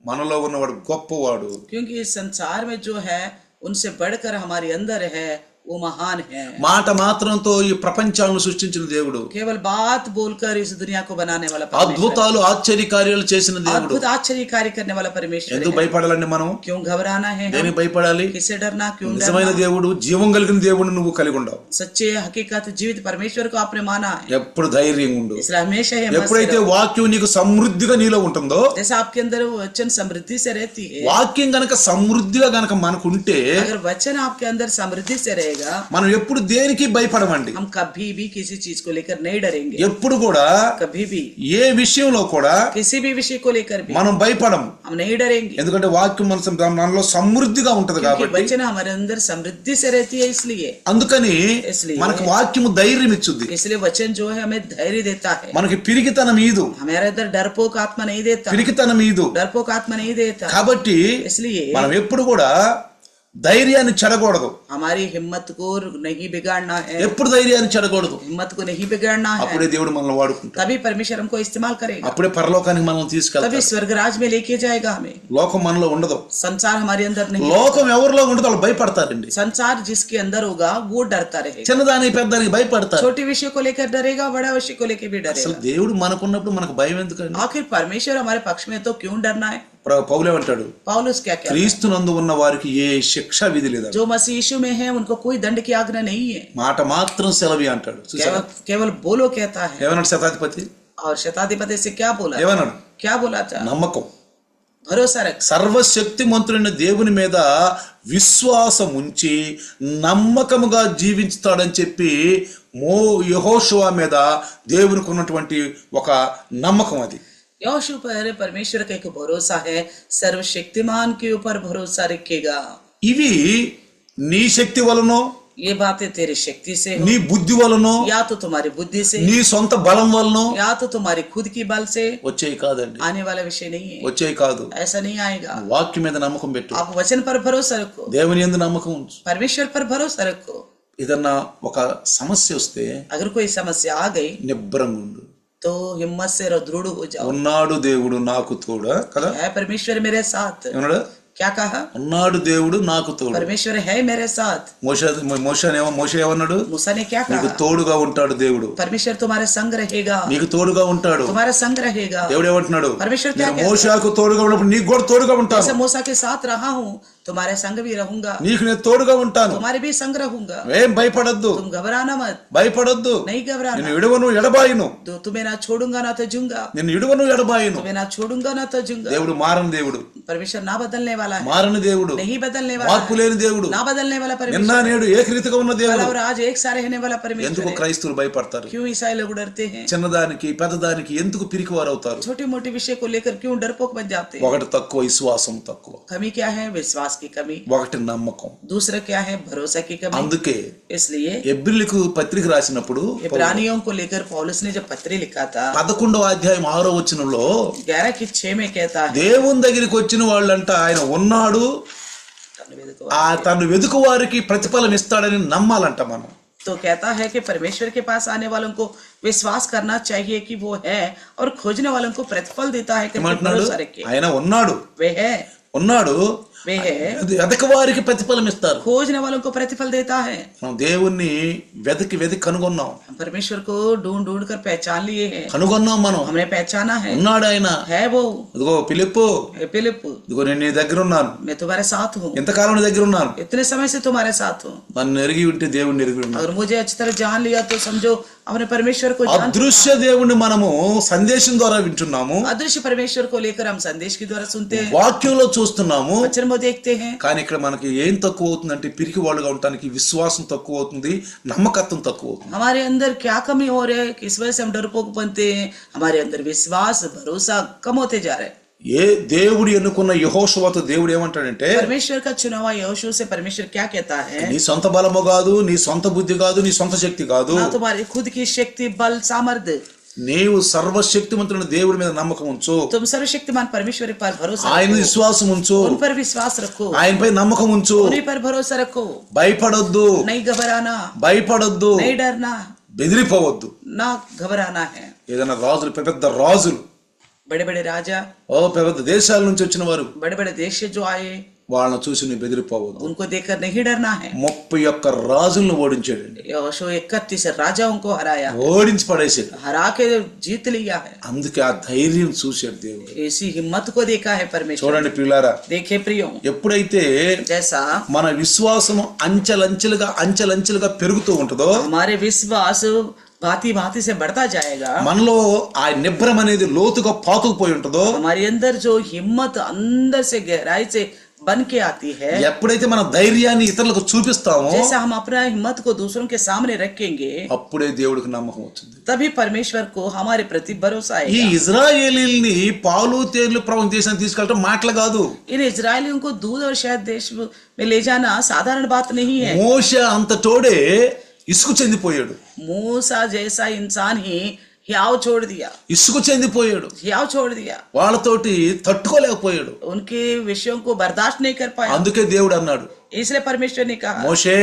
మనలో ఉన్నవాడు గొప్పవాడు. क्योंकि इस संसार में जो है उनसे बढ़कर हमारे अंदर है, वो महान है। మాట మాత్రంతో ఈ ప్రపంచాలను సృష్టించిన దేవుడు, केवल बात बोलकर इस दुनिया को बनाने वाला परमेश्वर, అద్భుతాలు ఆశ్చర్య కార్యాలు చేసిన దేవుడు. अद्भुत आश्चर्य कार्य करने वाला परमेश्वर ఎందుకు है। భయపడాలండి మనం? क्यों घबराना है? దేనికి భయపడాలి? किससे डरना? क्यों నిజమైన डरना? దేవుడు, జీవం కలిగిన దేవుడు నువ్వు కలిగి ఉండవు. सच्चे हकीकत जीवित परमेश्वर को आपने माना है, ఎప్పుడు ధైర్యంగా ఉండు. इसलिए हमेशा ही मस्त ఎప్పుడైతే रहो। వాక్యం నీకు సమృద్ధిగా నీలో ఉంటుందో, जैसे आपके अंदर वो वचन समृद्धि से रहती है, వాక్యం గనక సమృద్ధిగా గనక మనకుంటే अगर वचन आपके अंदर समृद्धि से रहेगा, మనం ఎప్పుడు దేనికి భయపడమండి. हम कभी भी किसी चीज को लेकर नहीं डरेंगे। ఎప్పుడు కూడా कभी भी ఏ విషయంలో కూడా किसी भी विषय को लेकर भी మనం భయపడము. हम नहीं डरेंगे, ఎందుకంటే వాక్యం మనలో సమృద్ధిగా ఉంటది क्योंकि కాబట్టి. वचन हमारे अंदर समृद्धि से रहती है। इसलिए అందుకని इसलिए మనకు వాక్యము ధైర్యం ఇచ్చుద్ది. इसलिए वचन जो है हमें धैर्य देता है। మనకి పిరికితనం ఈదు, हमारे अंदर डरपोक आत्मा नहीं देता, పిరికితనం ఈదు. डरपोक आत्मा नहीं देता। కాబట్టి इसलिए మనం ఎప్పుడు కూడా ధైర్యాన్ని చెడకూడదు. हमारी हिम्मत को नहीं बिगाड़ना है, ఎప్పుడు ధైర్యాన్ని చెడకూడదు. हिम्मत को नहीं बिगाड़ना है, అప్పుడే దేవుడు మనల్ని వాడుకుంటాడు. तभी परमेश्वर हमको इस्तेमाल करेगा, అప్పుడే పరలోకానికి మనల్ని तभी తీసుకెళ్తాడు. स्वर्गराज में लेके जाएगा हमें। లోకం మనలో ఉండదు. संसार हमारे अंदर नहीं, లోకం ఎవరిలో ఉండదు వాళ్ళు భయపడతారండి. संसार जिसके अंदर होगा वो डरता रहेगा, చిన్నదానికి పెద్దదానికి భయపడతారు. छोटे विषय को लेकर डरेगा, बड़ा विषय को लेकर भी అసలు डरेगा। దేవుడు మనకున్నప్పుడు మనకు భయం ఎందుకండి? आखिर परमेश्वर हमारे पक्ष में तो क्यों डरना है? పౌలేమంటాడు? पौलुस क्या कहता है? క్రీస్తునందు ఉన్న వారికి ఏ శిక్ష విధి లేదు. जो मसीह यीशु में है उनको कोई दंड की आज्ञा नहीं है, మాట మాత్రం సెలవి అంటాడు. చూసారా? केवल बोलो कहता है। ఏమన్నాడు శతాధిపతి? और शताधिपति से क्या बोला? ఏమన్నాడు? क्या बोला था? నమ్మకం. भरोसा रख, సర్వశక్తిమంతుడైన దేవుని మీద విశ్వాసం ఉంచి నమ్మకముగా జీవించుతాడని చెప్పి యెహోషువ మీద దేవునికి ఉన్నటువంటి ఒక నమ్మకం అది. यहोशू पर परमेश्वर का एक भरोसा है, सर्वशक्तिमान के ऊपर भरोसा रखेगा। ఇవి నీ శక్తి వలనో, ये बातें तेरी शक्ति से हो, నీ బుద్ధి వలనో, या तो तुम्हारी बुद्धि से, నీ సొంత బలం వలనో या तो तुम्हारी खुद की बल से వచ్చేవి కాదండి. आने वाला विषय नहीं है, వచ్చేవి కాదు. ऐसा नहीं आएगा। వాక్యం మీద నమ్మకం పెట్టు. आप वचन पर भरोसा रखो, దేవుని యందు నమ్మకం ఉంచు. परमेश्वर पर भरोसा रखो। ఏదన్నా ఒక సమస్య వస్తే अगर कोई समस्या आ गई నిబ్రంగా ఉండు. तो हिम्मत से दृढ़ हो जाओ। ఉన్నాడు దేవుడు నాకు తోడా కదా. है परमेश्वर मेरे साथ। ఏమన్నాడు? क्या कहा? ఉన్నాడు దేవుడు నాకు తోడు. परमेश्वर है मेरे साथ। మోషే ఏమన్నాడు? मूसा ने क्या నీకు कहा? తోడుగా ఉంటాడు దేవుడు. परमेश्वर तुम्हारे संग रहेगा, నీకు తోడుగా ఉంటాడు. तुम्हारा संग रहेगा। దేవుడు ఏమంటున్నాడు? परमेश्वर क्या నేను మోషేకు తోడుగా ఉన్నప్పుడు నీకు కూడా తోడుగా ఉంటాను. जैसे मूसा के साथ रहा हूँ, तुम्हारे संग भी रहूंगा, నీకు నేను తోడుగా ఉంటాను, तुम्हारे भी संग रहूंगा, ఏం భయపడొద్దు, तुम घबराना मत, భయపడొద్దు, नहीं घबराना, నిన్ను విడువను ఎడబాయును, तो तुम्हें ना छोड़ूंगा ना तजूंगा, నిన్ను విడువను ఎడబాయును. तुम्हें ना छोड़ूंगा ना तजूंगा। దేవుడు మారని దేవుడు, परमेश्वर ना बदलने वाला है, మారని దేవుడు, नहीं बदलने वाला మార్పు లేని దేవుడు, है, ना बदलने वाला నిన్న परमेश्वर, నేడు ఏకరీతిగా ఉన్న कल దేవుడు. और आज एक सा रहने वाला परमेश्वर ఎందుకు है। క్రైస్తవులు భయపడతారు? क्यों ईसाई लोग डरते हैं? చిన్నదానికి పెద్దదానికి ఎందుకు పిరికివారు అవుతారు? छोटी मोटी विषय को लेकर क्यों डरपोक बन जाते हैं? ఒకటి తక్కువ, విశ్వాసం తక్కువ. कमी क्या है? विश्वास की कमी। ఒకటి నమ్మకం. दूसरा क्या है? भरोसा की कमी। అందుకే इसलिए ఎబ్రిలకు పత్రిక రాసినప్పుడు इब्रानियों को लेकर पौलुस ने जब पत्री लिखा था 11వ అధ్యాయం 6వ వచనంలో 11:6 में कहता है, దేవుని దగ్గరికి వచ్చిన వాళ్ళంట ఆయన ఉన్నాడు, తను వెదుకు వారికి ప్రతిఫలం ఇస్తాడని నమ్మాలంట మనం. तो कहता है कि परमेश्वर के पास आने वालों को विश्वास करना चाहिए कि वो है, और खोजने वालों को प्रतिफल देता है कि ఏమంటున్నాడు? भरोसा रखे। ఆయన ఉన్నాడు, वे है, ఉన్నాడు, वे है, వెదక వారికి ప్రతిఫలం ఇస్తారు. खोजने वालों को प्रतिफल देता है। మనం దేవుణ్ణి వెతికి కనుగొన్నాం, हम परमेश्वर को ढूंढ ढूंढ कर पहचान लिए हैं, కనుగొన్నాం మనం. हमने पहचाना है, ఉన్నాడు ఆయన. है वो। ఇదిగో ఫిలిప్పు, हे फिलिप, ఇదిగో నేను నీ దగ్గర ఉన్నాను, मैं तुम्हारे साथ हूँ, ఎంతకాలం నీ దగ్గర ఉన్నాను. इतने समय से तुम्हारे साथ हूँ। నన్ను ఎరిగి ఉంటే దేవుణ్ణి ఎరిగి ఉన్నాను. अगर मुझे अच्छी तरह जान लिया तो समझो अपने परमेश्वर को जान। అదృశ్య దేవుణ్ణి మనము సందేశం ద్వారా వింటున్నాము, अदृश्य परमेश्वर को लेकर हम संदेश के द्वारा सुनते हैं, వాక్యంలో చూస్తున్నాము. वचन में देखते हैं। కానీ ఇక్కడ మనకి ఏం తక్కువ అవుతుందంటే పిరికి వాళ్ళుగా ఉండటానికి విశ్వాసం తక్కువ అవుతుంది, నమ్మకత్వం తక్కువ అవుతుంది. हमारे अंदर क्या कमी हो रही है? किस वजह से हम डरपोक बनते हैं? हमारे अंदर विश्वास भरोसा कम होते जा रहे हैं। ఏ దేవుడు ఎన్నుకున్న యెహోషువతో దేవుడు ఏమంటాడంటే, परमेश्वर का चुना हुआ यहोशू से परमेश्वर क्या कहता है? నీ సొంత బలము కాదు, నీ సొంత బుద్ధి కాదు, నీ సొంత శక్తి కాదు, ना तुम्हारी खुद की शक्ति बल सामर्थ्य, నీవు సర్వశక్తిమంతుడైన దేవుడి మీద నమ్మకం ఉంచు, तुम सर्वशक्तिमान परमेश्वर पर भरोसा ఆయన रखो, విశ్వాసం ఉంచు, उन पर विश्वास रखो, ఆయనపై నమ్మకం ఉంచు. उन्हीं पर भरोसा रखो, భయపడొద్దు, नहीं घबराना, భయపడొద్దు, नहीं डरना, బెదిరిపోవద్దు. ना घबराना है। ఏదైనా రాజులు, పెద్ద రాజులు, बड़े बड़े राजा, పెద్ద దేశాల నుంచి వచ్చిన వారు, बड़े बड़े देश से जो आए, వాళ్ళని చూసి నువ్వు బెదిరిపోవద్దు. उनको देखकर नहीं डरना है। 31 రాజులను ఓడించాడండి, यहोशू 31 राजाओं को हराया, ఓడించి పడేసాడు. हरा के जीत लिया है। అందుకే ఆ ధైర్యం చూశాడు దేవుడు. ऐसी हिम्मत को देखा है परमेश्वर। చూడండి ప్రియులారా, देखे प्रियो, ఎప్పుడైతే जैसा మన విశ్వాసం అంచెలంచెలుగా పెరుగుతూ ఉంటుందో, हमारे विश्वास भांति भांति से बढ़ता जाएगा, మనలో ఆ నిబ్రం అనేది లోతుగా పాతుకుపోయి ఉంటుందో, हमारे अंदर जो हिम्मत अंदर से गहराई से बन के आती है, ఎప్పుడైతే మన ధైర్యాన్ని ఇతరులకు చూపిస్తామో जैसा हम अपना हिम्मत को दूसरों के सामने रखेंगे, అప్పుడే దేవుడికి నమ్మకం వచ్చింది. तभी परमेश्वर को हमारे प्रति भरोसा ఈ आएगा। ఇజ్రాయేలీల్ని పాలు తేనెలు ప్రవహించే దేశానికి తీసుకెళ్ళటం మాటలు కాదు. इन इजरायलियों को दूध और शहद देश में ले जाना साधारण बात नहीं है। మోషే అంత తోడే ఇసుకు చెందిపోయాడు, मूसा जैसा इंसान ही हियाव छोड़ दिया, ఇసుకు చెందిపోయాడు, हियाव छोड़ दिया, వాళ్ళతోటి తట్టుకోలేకపోయాడు. उनके विषयों को बर्दाश्त नहीं कर पाया। అందుకే దేవుడు అన్నాడు, इसलिए परमेश्वर ने कहा, మోషే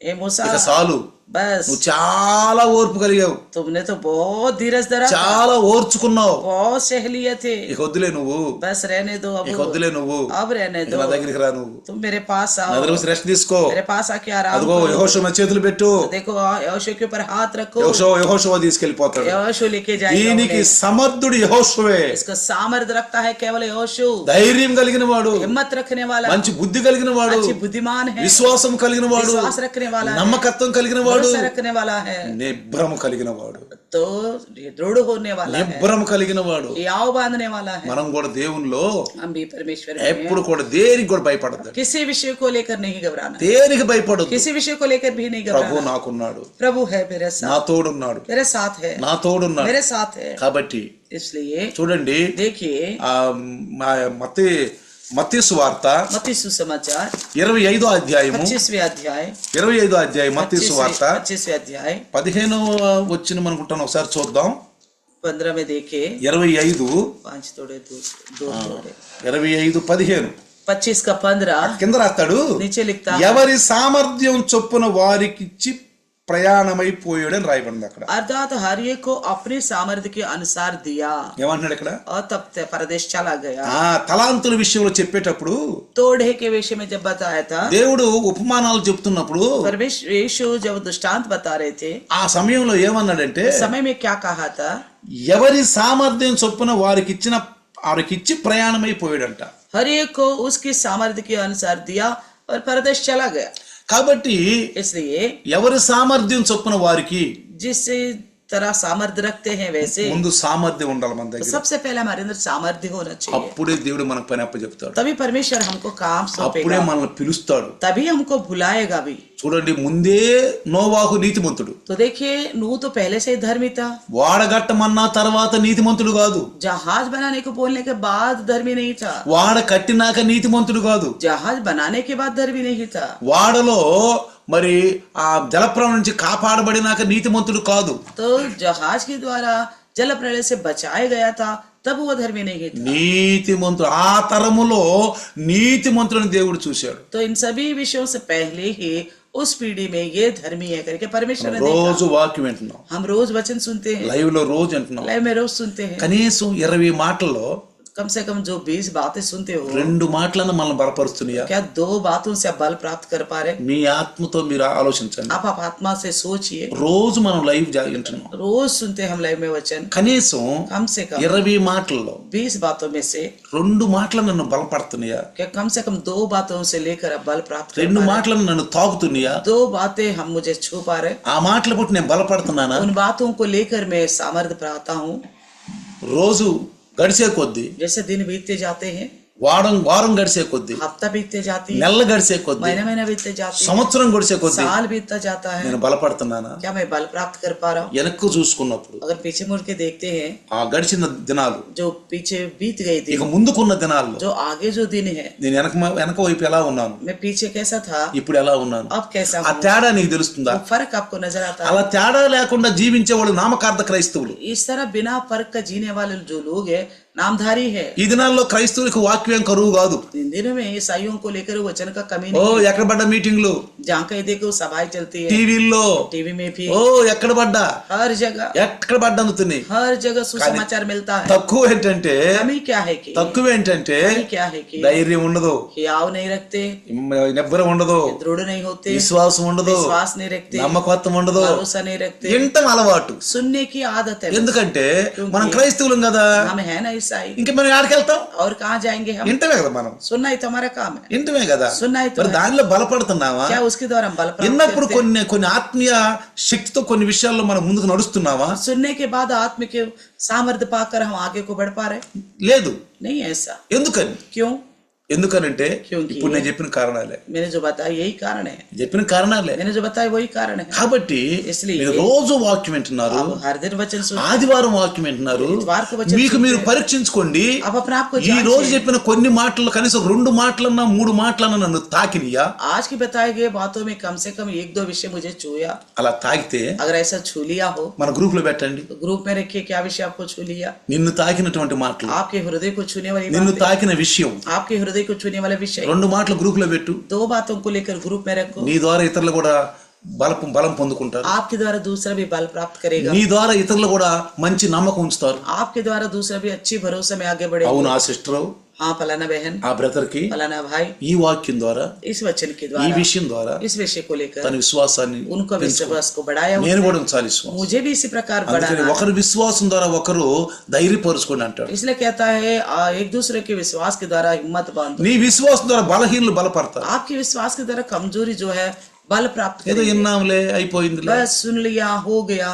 ए मूसा, ఇక చాలు, बस నువ్వు చాలా ఓర్పు కలిగావు, तुमने तो बहुत धीरज धरा, చాలా ఓర్చుకున్నావు, बहुत सह लिए थे, ఇక వద్దులే నువ్వు, बस रहने दो, ఇక వద్దులే నువ్వు, अब रहने ఇక दो, నా దగ్గరికి రా, నువ్వు तुम मेरे पास నా आओ, దగ్గర వచ్చి రెస్ట్ తీసుకో. मेरे पास आके आराम అదిగో करो। యెహోషువ మీద చేతులు పెట్టు, देखो यहोशू के ऊपर हाथ रखो, యెహోషువ తీసుకెళ్లిపోతాడు. यहोशू लेके जाएगा దీనికి उन्हें। సమర్థుడు యెహోషువే, इसका सामर्थ्य रखता है केवल यहोशू, ధైర్యం కలిగిన వాడు, हिम्मत रखने वाला, మంచి బుద్ధి కలిగిన వాడు, अच्छी बुद्धिमान है, విశ్వాసం కలిగిన వాడు, विश्वास रखने वाला है, నమ్మకత్వం కలిగిన వాడు, भरोसा रखने वाला है, నిబ్రము కలిగిన వాడు, तो दृढ़ होने वाला है, నిబ్రము కలిగిన వాడు. याव बांधने वाला है। మనం కూడా దేవునిలో हम भी परमेश्वर में ఎప్పుడు కూడా దేనికి కూడా భయపడద్దు, किसी विषय को लेकर नहीं घबराना, దేనికి భయపడద్దు. किसी विषय को लेकर भी नहीं ప్రభు घबराना। నాకున్నాడు, प्रभु है मेरे నా साथ, తోడున్నాడు, मेरे साथ है, నా తోడున్నాడు. मेरे साथ है। కాబట్టి इसलिए చూడండి, देखिए ఆ మత్తయి సువార్త मत्ती सुसमाचार 25వ అధ్యాయము 25वें अध्याय 25వ అధ్యాయం మత్తయి సువార్త 25वें अध्याय 15వ వచ్చిన అనుకుంటాను, ఒకసారి చూద్దాం. 15 में देखे 25 पांच तोड़े दो तोड़े 25:15 25 का 15 కింద రాస్తాడు, नीचे लिखता है, ఎవరి సామర్థ్యం చొప్పున వారికిచ్చి ప్రయాణమైపోయాడని రాయబడింది అక్కడ. अर्थात हर एक को अपने सामर्थ्य के अनुसार दिया ఏమంటున్నాడు ఇక్కడ? और तब परदेश चला गया। తలాంతుల విషయంలో చెప్పేటప్పుడు तोड़े के विषय में जब बताया था, దేవుడు ఉపమానాలు చెప్తున్నప్పుడు परमेश्वर यीशु जब दृष्टांत बता रहे थे, ఆ సమయంలో ఏమన్నాడంటే, समय में क्या कहा था? ఎవరి సామర్థ్యం చొప్పున వారికిచ్చి ప్రయాణమైపోయాడంట. हर एक को उसकी सामर्थ्य के अनुसार दिया और परदेश चला गया। కాబట్టి इसलिए ఎవరి సామర్థ్యం చొప్పున వారికి जिस तरह सामर्थ्य रखते हैं वैसे ముందు సామర్థ్యం ఉండాలి మన तो దగ్గర. सबसे पहले हमारे अंदर सामर्थ्य होना चाहिए, అప్పుడే దేవుడు మనకు పని అప్పచెప్తాడు, तभी परमेश्वर हमको काम అప్పుడే सौंपेगा, మనల్ని పిలుస్తాడు. तभी हमको बुलाएगा भी। చూడండి, ముందే నోవాహు నీతిమంతుడు. तो देखिए नूह तो पहले से ही धर्मी था, వాడగట్టమన్నా తర్వాత నీతిమంతుడు కాదు. जहाज बनाने को बोलने के बाद धर्मी नहीं था, వాడ కట్టినాక నీతిమంతుడు కాదు. जहाज बनाने के बाद धर्मी नहीं था, వాడలో మరి ఆ జలప్రలయం నుంచి కాపాడబడినాక నీతిమంతుడు కాదు. तो जहाज के द्वारा जल प्रलय से बचाया गया था तब वो धर्मी नहीं था। నీతిమంతుడు ఆ తరములో నీతిమంతులను దేవుడు చూశాడు. तो इन सभी विषयों से पहले ही उस पीढ़ी में ये धर्मी है करके परमेश्वर ने రోజు देखा। వాక్యం వింటున్నాం, हम रोज वचन सुनते हैं, లైవ్ లో రోజు వింటున్నాం. लाइव में रोज सुनते हैं, కనీసం 20 మాటల్లో कम से कम जो 20 बातें सुनते हो, 2 మాటలను మనం బలపరుస్తున్నాయా? क्या 2 बातों से आप बल प्राप्त कर पा रहे? మీ ఆత్మతో మీరు ఆలోచించండి. आप आत्मा से सोचिए, రోజు మనం లైవ్ వింటున్నాం, रोज सुनते हैं हम लाइव में वचन, కనీసం कम से कम 20 మాటల్లో 20 बातों में से 2 మాటలు నన్ను బలపడుతున్నాయా? क्या कम से कम 2 बातों से लेकर आप बल प्राप्त कर 2 पा रहे? మాటలను నన్ను తాకుతున్నాయా? 2 बातें हम मुझे छू पा रहे, ఆ మాటలు బట్టి నేను బలపడుతున్నానా? उन बातों को लेकर मैं सामर्थ्य पाता हूँ। రోజు గడిచే కొద్దీ, जैसे दिन बीतते जाते हैं, వారం గడిచే కొద్దీ, हफ्ता बीतते जाती है, నెల గడిచే కొద్దీ, महीना बीतते जाती है, సంవత్సరం గడిచే కొద్దీ साल बीतता जाता है, నేను బలపడుతున్నానా? क्या मैं बल प्राप्त कर पा रहा हूँ? వెనక్కు చూసుకున్నప్పుడు अगर पीछे मुड़ के देखते हैं, ఆ గడిచిన దినాలు, जो पीछे बीत गई थी, ఇక ముందుకున్న దినాల్లో जो आगे जो दिन है, నేను వెనక వైపు ఎలా ఉన్నాను, मैं पीछे कैसा था, ఇప్పుడు ఎలా ఉన్నాను, अब कैसा ఆ हूँ, తేడా నీకు తెలుస్తుందా? वो फर्क आपको नजर आता है? అలా తేడా లేకుండా జీవించే వాళ్ళు నామకార్థ క్రైస్తవులు. इस तरह बिना फर्क का जीने वाले जो लोग हैं नामधारी है। ఈ దినాల్లో క్రైస్తవులకు వాక్యం కరువు కాదు. इन दिनों में ईसाइयों को लेकर वचन का कमी ఓ नहीं, ఎక్కడ పడ్డ మీటింగ్లు, जहाँ कहीं देखो सभाएं चलती है, టీవీల్లో, टीवी में भी, ఓ ఎక్కడ పడ్డా, हर जगह అందుతున్నాయి. हर जगह सुसमाचार मिलता है। తక్కువ ఏంటంటే कमी क्या है कि తక్కువ ఏంటంటే कमी क्या है कि ధైర్యం ఉండదు, हियाव नहीं रखते, నిబ్బరం ఉండదు, दृढ़ नहीं होते, విశ్వాసం ఉండదు, विश्वास नहीं रखते, నమ్మకత్వం ఉండదు, भरोसा नहीं रखते, వినటం అలవాటు. सुनने की आदत है। ఎందుకంటే మనం క్రైస్తవులం కదా, हम है ना ईसाई, ఇంక మనం ఎక్కడికి వెళ్తాం? और कहाँ जाएंगे हम? వింటమే కదా మనం, सुनना ही तो हमारा काम है, వింటమే కదా. सुनना ही तो మరి है। దానిలో బలపడుతున్నావా? क्या उसके द्वारा हम बल प्राप्त విన్నప్పుడు करते हैं? కొన్ని ఆత్మీయ శక్తితో కొన్ని విషయాల్లో మనం ముందుకు నడుస్తున్నావా? सुनने के बाद आत्म के सामर्थ्य पाकर हम आगे को बढ़ पा रहे? లేదు. नहीं ऐसा। ఎందుకని? क्यों? ఎందుకనంటే क्योंकि ఇప్పుడు నేను చెప్పిన కారణాలే, मैंने जो बताया यही कारण है, చెప్పిన కారణాలే. मैंने जो बताया वही कारण है। కాబట్టి इसलिए మీరు రోజు వాక్యం వింటున్నారు, आप हर दिन वचन सुन, ఆదివారం వాక్యం వింటున్నారు, इतवार को वचन మీకు सुनते మీరు हैं। పరీక్షించుకోండి. आप अपने आप को ఈ जांचिए। రోజు చెప్పిన కొన్ని మాటలు కనీసం 2 మాటలన్నా 3 మాటలన్నా నన్ను తాకినియా? आज की बताए गए बातों में कम से कम 1-2 विषय मुझे छूया। అలా తాకితే अगर ऐसा छू लिया हो మన గ్రూప్ లో పెట్టండి. तो ग्रुप में रखिए क्या विषय आपको छू लिया। నిన్ను తాకినటువంటి మాటలు, आपके हृदय को छूने वाली నిన్ను बातें, తాకిన విషయం, आपके हृदय को छूने वाले विषय, 2 మాటలు గ్రూప్ లో పెట్టు. 2 बातों को लेकर ग्रुप में रखो। నీ ద్వారా ఇతరులు కూడా బలం పొందుకుంటారు. आपके द्वारा दूसरा भी बल प्राप्त करेगा, నీ ద్వారా ఇతరులు కూడా మంచి నమ్మకం ఉంచుతారు. आपके द्वारा दूसरा भी अच्छी भरोसे में आगे बढ़ेगा। అవును, ఆ సిస్టర్, हाँ फलाना बहन, ఆ బ్రదర్ కి फलाना भाई, ఈ వాక్యం ద్వారా, इस वचन के ఈ द्वारा, విషయం ద్వారా इस विषय को लेकर తన విశ్వాసాన్ని उनको विश्वास को बढ़ाया, నేను కూడా ఉంచాలి విశ్వాసం. मुझे भी इसी प्रकार అందుకని बढ़ाना। ఒకరి విశ్వాసం ద్వారా ఒకరు ధైర్యపరుచుకోండి అంటాడు. इसलिए कहता है एक दूसरे के विश्वास के द्वारा हिम्मत बांधो। నీ విశ్వాసం ద్వారా బలహీనులు బలపడతారు. आपके विश्वास के द्वारा कमजोरी जो है बल प्राप्त ఏదో करेंगे। విన్నాంలే అయిపోయిందిలే, बस सुन लिया हो गया,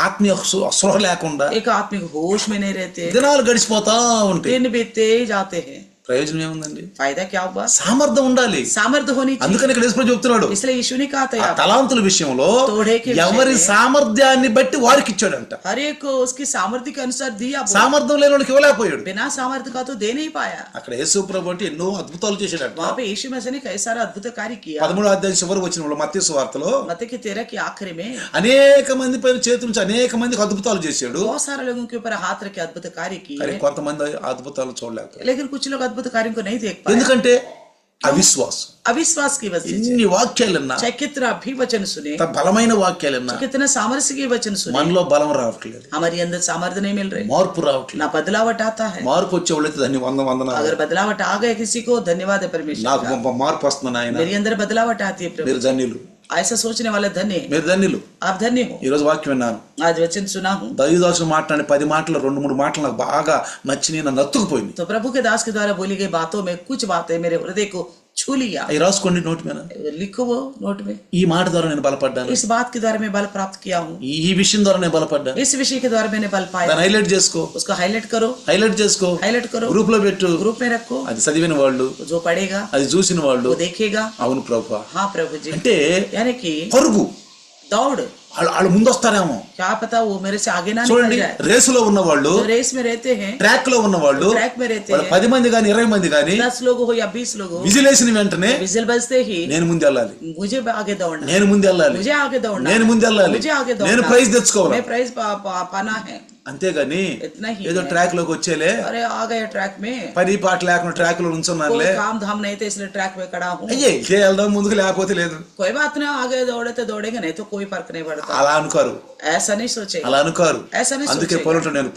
ఆత్మీయ స్పృహ లేకుండా एक आत्मिक होश में नहीं रहते, దినాలు గడిచిపోతా ఉంటాయి. दिन बीतते जाते हैं। ప్రయోజనం ఏముందండి? फायदा क्या हुआ? సామర్థ్యం ఉండాలి. सामर्थ्य होनी चाहिए। అందుకని ఇక్కడ యేసు ప్రభు చెప్తున్నాడు, इसलिए यीशु ने कहा था ఆ తలాంతుల విషయంలో तोड़े के विषय ఎవరి में సామర్థ్యాన్ని బట్టి వారికి ఇచ్చాడంట. हर एक को उसकी सामर्थ्य के अनुसार दिया। సామర్థ్యం లేని వాడికి ఇవ్వలేకపోయాడు. बिना सामर्थ्य का तो दे नहीं पाया। అక్కడ యేసు ప్రభు అంటే ఎన్నో అద్భుతాలు చేశాడంట. वहाँ पे यीशु मसीह ने कई सारा अद्भुत कार्य किया। 13వ అధ్యాయం చివరి వచనంలో మత్తయి సువార్తలో मत्ती की 13 की आखिरी में అనేక మంది పైన చేతుల నుంచి అనేక మందికి అద్భుతాలు చేశాడు. बहुत सारे लोगों के ऊपर हाथ रख के अद्भुत कार्य किए, కానీ కొంతమంది అద్భుతాలు చూడలేకపోయారు. लेकिन कुछ लोग अद्भुत कार्यों को नहीं देख पाए। ఎందుకంటే అవిశ్వాసం. अविश्वास की वजह से। ఎన్ని వాక్యాలన్నా, चाहे कितना भी वचन सुने, బలమైన వాక్యాలన్నా कितना सामर्थ्य के वचन सुने, మనలో బలం రావట్లేదు, हमारे अंदर सामर्थ्य नहीं मिल रहे, మార్పు రావట్లేదు. ना बदलावट आता है। మార్పు వచ్చే వాళ్ళైతే దాన్ని వందనాలు. अगर बदलावट आ गए किसी को, धन्यवाद है परमेश्वर నాకు का। మార్పు వస్తుంది ఆయన, मेरे अंदर बदलावट आती है प्रभु, మీరు ధన్యులు. ऐसा सोचने वाले धन्य है। మీరు ధన్యులు. आप धन्य हो। ఈరోజు వాక్యం విన్నాను. आज वचन सुना हूँ। దైవదాసులు మాట్లాడిన 10 మాటలు 2-3 మాటలు నాకు బాగా నచ్చినాయి, నన్ను నత్తుకుపోయింది. तो प्रभु के दास के द्वारा बोली गई बातों में कुछ बातें मेरे हृदय को छू लिया। అవి రాసుకోండి నోట్ మీద. लिखो वो नोट में। ఈ మాట ద్వారా నేను బలపడ్డాను, इस बात के द्वारा मैं बल प्राप्त किया हूँ, ఈ విషయం ద్వారా నేను బలపడ్డాను. इस विषय के द्वारा मैंने बल पाया। దాన్ని హైలైట్ చేసుకో, उसको हाईलाइट करो, హైలైట్ చేసుకో, हाईलाइट करो, గ్రూప్ లో పెట్టు. ग्रुप में रखो। అది చదివిన వాళ్ళు, जो पढ़ेगा అది చూసిన వాళ్ళు, वो देखेगा। అవును ప్రభువా. हाँ प्रभु जी। అంటే यानी कि పరుగు, दौड़, వాళ్ళు ముందు వస్తారేమో. क्या पता वो मेरे से आगे ना निकल చూడండి, जाए। రేసులో ఉన్న వాళ్ళు, जो रेस में रहते हैं, ట్రాక్ లో ఉన్న వాళ్ళు, ट्रैक में रहते వాళ్ళు हैं, 10 మంది గాని 20 మంది గాని 10 लोग हो या 20 लोग हो, విజిలేసిన వెంటనే विजिल बजते ही నేను ముందు వెళ్ళాలి, मुझे आगे दौड़ना, నేను ముందు వెళ్ళాలి, मुझे आगे दौड़ना, నేను ముందు వెళ్ళాలి, मुझे आगे నేను दौड़ना, ప్రైజ్ తెచ్చుకోవాలి. मैं प्राइज पाना है। అంతేగాని इतना ही ఏదో है। ట్రాక్ లోకి వచ్చేలే, अरे आ गए ट्रैक में, పని పాట లేకుండా ట్రాక్ లో ఉంచున్నానులే, कोई काम धाम नहीं थे इसलिए ट्रैक में खड़ा हूँ। అయ్యే ఇదే వెళ్దాం ముందుకు, లేకపోతే లేదు. कोई बात नहीं, आगे दौड़े तो दौड़ेंगे, नहीं तो कोई फर्क नहीं पड़ता। అలా అనుకోరు, ऐसा नहीं सोचेगा, అలా అనుకోరు. ऐसा नहीं అందుకే सोचेगा। పౌలు నేను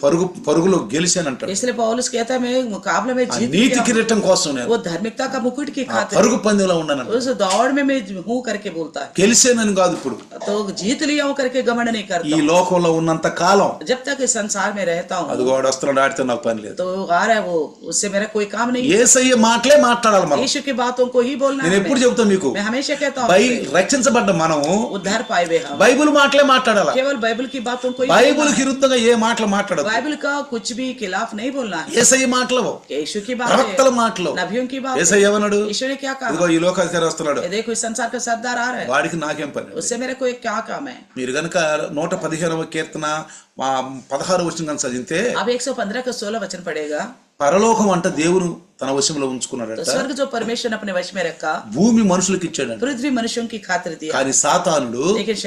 పరుగులో గెలిచానంటాడు. इसलिए पौलुस कहता है मैं मुकाबले में ఆ जीत నీతి गया हूँ। కిరీటం కోసం నేను वो धार्मिकता का मुकुट की ఆ खातिर పరుగు పందెంలో ఉన్నాను. उस दौड़ में मैं हूँ करके बोलता है। గెలిచానని కాదు, ఇప్పుడు तो जीत लिया हूँ करके घमंड नहीं ఈ करता। లోకంలో ఉన్నంత కాలం जब तक इस संसार में रहता हूँ అది వాడు వస్తున్నాడు, ఆడితే నాకు పని లేదు. तो आ रहा है वो, उससे मेरा कोई काम नहीं है। యేసయ్య మాటలే మాట్లాడాలి మనం. यीशु की बातों को ही बोलना నేను है। ఎప్పుడు చెబుతా మీకు, मैं हमेशा कहता हूँ రక్షించబడ్డ మనము उद्धार पाए हुए हम బైబిల్ మాటలే మాట్లాడాలి. केवल बाइबल की बातों को ही బైబిల్ बोलना है। విరుద్ధంగా ఏ మాటలు మాట్లాడదు. बाइबल का कुछ भी खिलाफ नहीं बोलना है। యేసయ్య మాటలు, यीशु की बात ప్రవక్తల మాటలు. नबियों की बात యేసయ్య ఏమన్నాడు, यीशु ने क्या कहा, ఇదిగో ఈ లోకాధికారి వస్తున్నాడు, ये देखो इस संसार का सरदार आ रहा है, వాడికి నాకేం పని. उससे मेरा कोई क्या काम है। మీరు గనక 115వ కీర్తన 16 వచనం కనుక చదివితే, अब 115 का 16 वचन पड़ेगा। పరలోకం అంటే దేవుడు తన వశంలో तो ఉంచుకున్నాడట, स्वर्ग जो परमेश्वर ने अपने वश में रखा, భూమి మనుషులకు ఇచ్చాడంట. पृथ्वी मनुष्यों की खातिर दिया। కానీ సాతానుడు लेकिन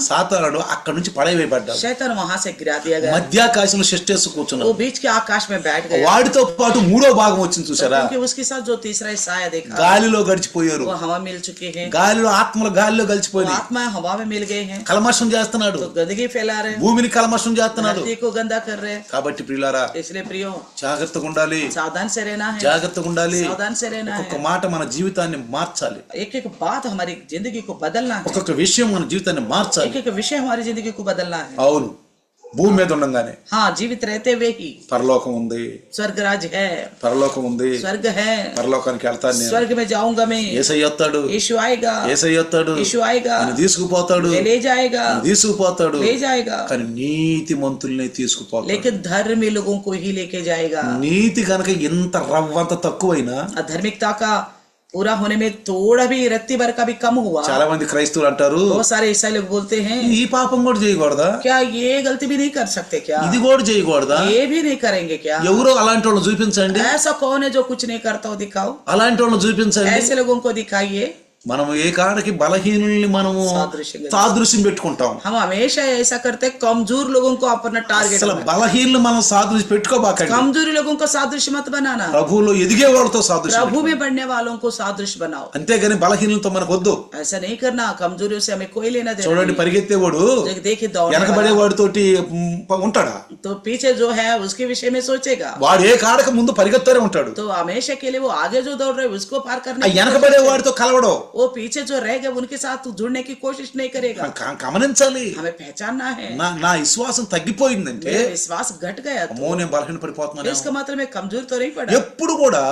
సాతానుడు అక్కడి నుంచి పడవేయబడ్డాడు. शैतान वहां से गिरा दिया गया, మధ్యాకాశంలో శిష్టేసు वो కూర్చున్నాడు. बीच के आकाश में बैठ गया। వాడితో పాటు 3వ భాగం వచ్చింది చూసారా, क्योंकि उसके साथ जो तीसरा हिस्सा आया देखा, గాలిలో గడిచిపోయారు. वो हवा मिल चुके हैं, గాలిలో ఆత్మలు గాలిలో वो గడిచిపోయినాయి. आत्मा हवा में मिल गए हैं, కల్మషం చేస్తున్నాడు, तो गंदगी फैला रहे, భూమిని కల్మషం చేస్తున్నాడు. धरती को गंदा कर रहे। కాబట్టి ప్రియులారా, इसलिए प्रियो జాగ్రత్తగా ఉండాలి, सावधान से रहना है, జాగ్రత్తగా ఉండాలి. सावधान से रहना ఒక్కొక్క है। మాట మన జీవితాన్ని మార్చాలి, एक एक बात हमारी जिंदगी को बदलना है, ఒక్కొక్క విషయం మన జీవితాన్ని మార్చాలి. एक एक विषय हमारी जिंदगी को बदलना है। అవును, భూమి మీద ఉండగానే हाँ, जीवित रहते हुए ही పరలోకం ఉంది, स्वर्ग राज है, పరలోకం ఉంది, स्वर्ग है, పరలోకానికి వెళ్తాను నేను. स्वर्ग में जाऊंगा मैं, యేసయ్య వస్తాడు, यीशु आएगा, యేసయ్య వస్తాడు, यीशु आएगा, ఆయన తీసుకుపోతాడు, वे ले जाएगा, తీసుకుపోతాడు. ले जाएगा, కానీ నీతి మంతుల్ని తీసుకుపోతాడు. लेकिन धर्मी लोगों को ही लेके जाएगा। నీతి కనుక ఇంత రవ్వంత తక్కువైనా, धार्मिकता का पूरा होने में थोड़ा भी रत्ती भर का भी कम हुआ। చాలా మంది క్రైస్తవులు అంటారు, बहुत सारे ईसाई लोग बोलते हैं ఈ పాపం కూడా చేయకూడదా, क्या ये गलती भी नहीं कर सकते क्या, ఇది కూడా చేయకూడదా. ये भी नहीं करेंगे क्या। ఎవరో అలాంటి వాళ్ళని చూపించండి, ऐसा कौन है जो कुछ नहीं करता हो, दिखाओ। అలాంటి వాళ్ళని చూపించండి. ऐसे लोगों को दिखाइए। మనం ఏ కాడికి బలహీనుల్ని మనము సాదృశ్యం పెట్టుకుంటాం. हम हमेशा ऐसा करते हैं, कमजोर लोगों को अपना टारगेट, అసలు బలహీనులు మనం సాదృశ్యం పెట్టుకోబాకండి. कमजोरी लोगों को सादृश्य मत बनाना, ప్రభువులో ఎదిగే వాళ్ళతో సాదృశ్యం प्रभु में बढ़ने वालों को सादृश्य बनाओ। అంతేగాని బలహీనులతో మనకు వద్దు. ऐसा नहीं करना, कमजोरियों से हमें कोई लेना देना చూడండి, పరిగెత్తేవాడు नहीं। देखिए दौड़ने వెనకబడే వాడితోటి ఉంటాడా, तो पीछे जो है उसके विषय में सोचेगा, వాడు ఏ కాడక ముందు పరిగెత్తారే ఉంటాడు. तो हमेशा के लिए वो आगे जो दौड़ रहे उसको पार ఆ करने की వెనకబడే कोशिश వాడితో కలవడం करे। वो पीछे जो रह गए उनके साथ जुड़ने की कोशिश नहीं करेगा। గమనించాలి. हमें पहचानना है, నా విశ్వాసం తగ్గిపోయిందంటే मेरा विश्वास घट गया तो అమ్మో నేను బలహీన పడిపోతున్నాను. इसका मतलब मैं कमजोर तो नहीं पड़ा। ఎప్పుడు కూడా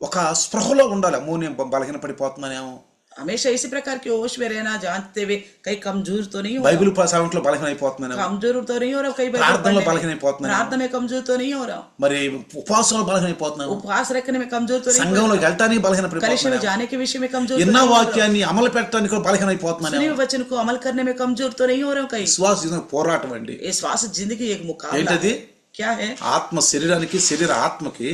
ఒక స్పృహలో ఉండాలి, అమ్మో నేను బలహీన పడిపోతున్నానేమో. हमेशा इसी प्रकार के होश में रहना, जानते हुए कहीं कमजोर तो नहीं हो బైబిల్ సాగుట్లో బలహీన అయిపోతున్నాను, कमजोर तो नहीं हो रहा, कई बार ప్రార్థనలో బలహీన అయిపోతున్నాను, प्रार्थना में कमजोर तो नहीं हो रहा, మరి ఉపవాసంలో బలహీన అయిపోతున్నాను, उपवास रखने में कमजोर तो नहीं, సంఘంలోకి వెళ్ళటానికి బలహీన कलिशा में పడిపోతున్నాను, जाने के विषय में कमजोर तो ఎన్న नहीं हो रहा, వాక్యాన్ని అమలు పెట్టడానికి కూడా బలహీన అయిపోతున్నాను. सुने हुए वचन को अमल करने में कमजोर तो नहीं हो रहा कहीं। విశ్వాస జీవితం పోరాటం అండి. ये श्वास जिंदगी एक मुकाबला ఏంటది? है। क्या है? ఆత్మ శరీరానికి, శరీర ఆత్మకి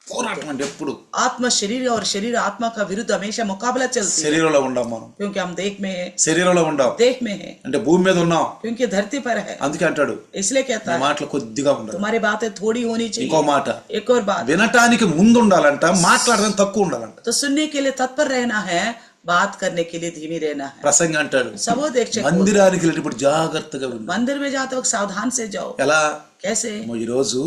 పోరాటం అండి. ఎప్పుడు आत्मा शरीर और शरीर आत्मा का विरुद्ध हमेशा मुकाबला चलती है, శరీరంలో ఉండం మనం, क्योंकि हम देह में है, శరీరంలో ఉండం देह में है, అంటే భూమి మీద ఉన్నాం. क्योंकि धरती पर है। అందుకే అంటాడు, इसलिए कहता ఈ है మాటలు కొద్దిగా ఉండాలి. तुम्हारी बातें थोड़ी होनी ఇంకో चाहिए। మాట, एक और बात, వినటానికి ముందు ఉండాలంట, మాట్లాడడానికి తక్కువ ఉండాలంట. तो सुनने के लिए तत्पर रहना है, बात करने के लिए धीमी रहना है। ప్రసంగి అంటాడు, सबोधेक्षक మందిరానికి వెళ్ళేటప్పుడు జాగ్రత్తగా ఉంది. मंदिर में जाते वक्त सावधान से जाओ। ఎలా? कैसे ఈ రోజు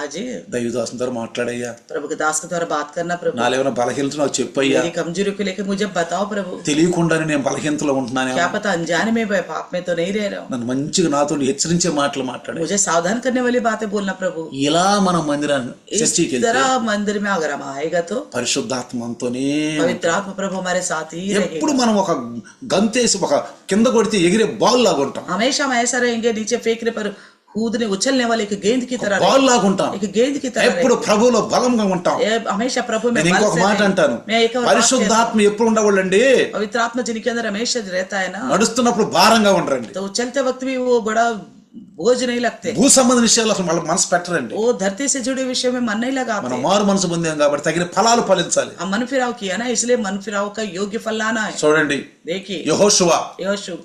आज దైవదాసుని ద్వారా మాట్లాడయ్యా, प्रभु के दास के द्वारा बात करना प्रभु, నాలో ఏమైనా బలహీనత నాకు చెప్పయ్యా, मेरी कमजोरी को लेकर मुझे बताओ प्रभु, తెలియకుండానే నేను బలహీనతలో ఉంటున్నాను, क्या पता अनजाने में मैं पाप में तो नहीं रह रहा हूँ, నన్ను మంచిగా నాతో హెచ్చరించే మాటలు మాట్లాడే. मुझे सावधान करने वाली बातें बोलना प्रभु. ఇలా మనం మందిరాన్ని इस చర్చికి వెళ్తే तरह मंदिर में अगर हम आएगा तो పరిశుద్ధాత్మతోనే पवित्र आत्मा प्रभु हमारे साथ ही ఎప్పుడు रहेगा. మనం ఒక గంతేసి ఒక కింద కొడితే ఎగిరే బాల్ లాగా ఉంటాం, हमेशा हम ऐसा रहेंगे नीचे फेंकने पर कूदने उछलने वाले एक गेंद की तरह బాల్ లాగా ఉంటాం, एक गेंद की तरह ఎప్పుడు ప్రభువులో బలంగా ఉంటాం. हमेशा प्रभु में నేను बल ఇంకొక से మాట रहें. అంటాను, मैं एक और बात कहता పరిశుద్ధాత్మ ఎప్పుడు ఉండవాళ్ళండి, हूं, पवित्र आत्मा जिनके अंदर हमेशा रहता है ना, నడుస్తున్నప్పుడు భారంగా ఉండరండి, तो चलते वक्त भी वो बड़ा बोझ नहीं लगते, భూ సంబంధ విషయాలు అసలు వాళ్ళ మనసు పెట్టరండి. वो धरती से जुड़े विषय में मन नहीं लगाते. మనం మారు మనసు పొందాం కాబట్టి తగిన ఫలాలు ఫలించాలి. हम मन फिराव किया ना, इसलिए मन फिराव का योग्य फल लाना है. చూడండి, देखिए యెహోషువ यहोशू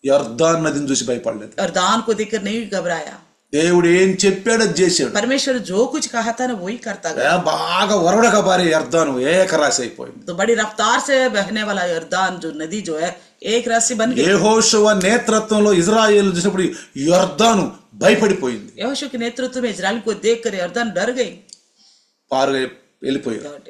యొర్దాను నదిని చూసి భయపడలేదు, और दान को देखकर नहीं घबराया. దేవుడు ఏం చెప్పాడో అది చేశాడు. परमेश्वर जो कुछ कहा था ना वही करता गया. బాగా వరవడగా పారే యొర్దాను ఏకరాశి అయిపోయింది. तो बड़ी रफ्तार से बहने वाला यर्दान जो नदी जो है एक राशि बन गई. యెహోషువ నేతృత్వంలో ఇజ్రాయేలు చూసినప్పుడు యొర్దాను భయపడిపోయింది, यहोशू के नेतृत्व में इजराइल को देखकर यर्दान डर गई, పారు వెళ్ళిపోయారు,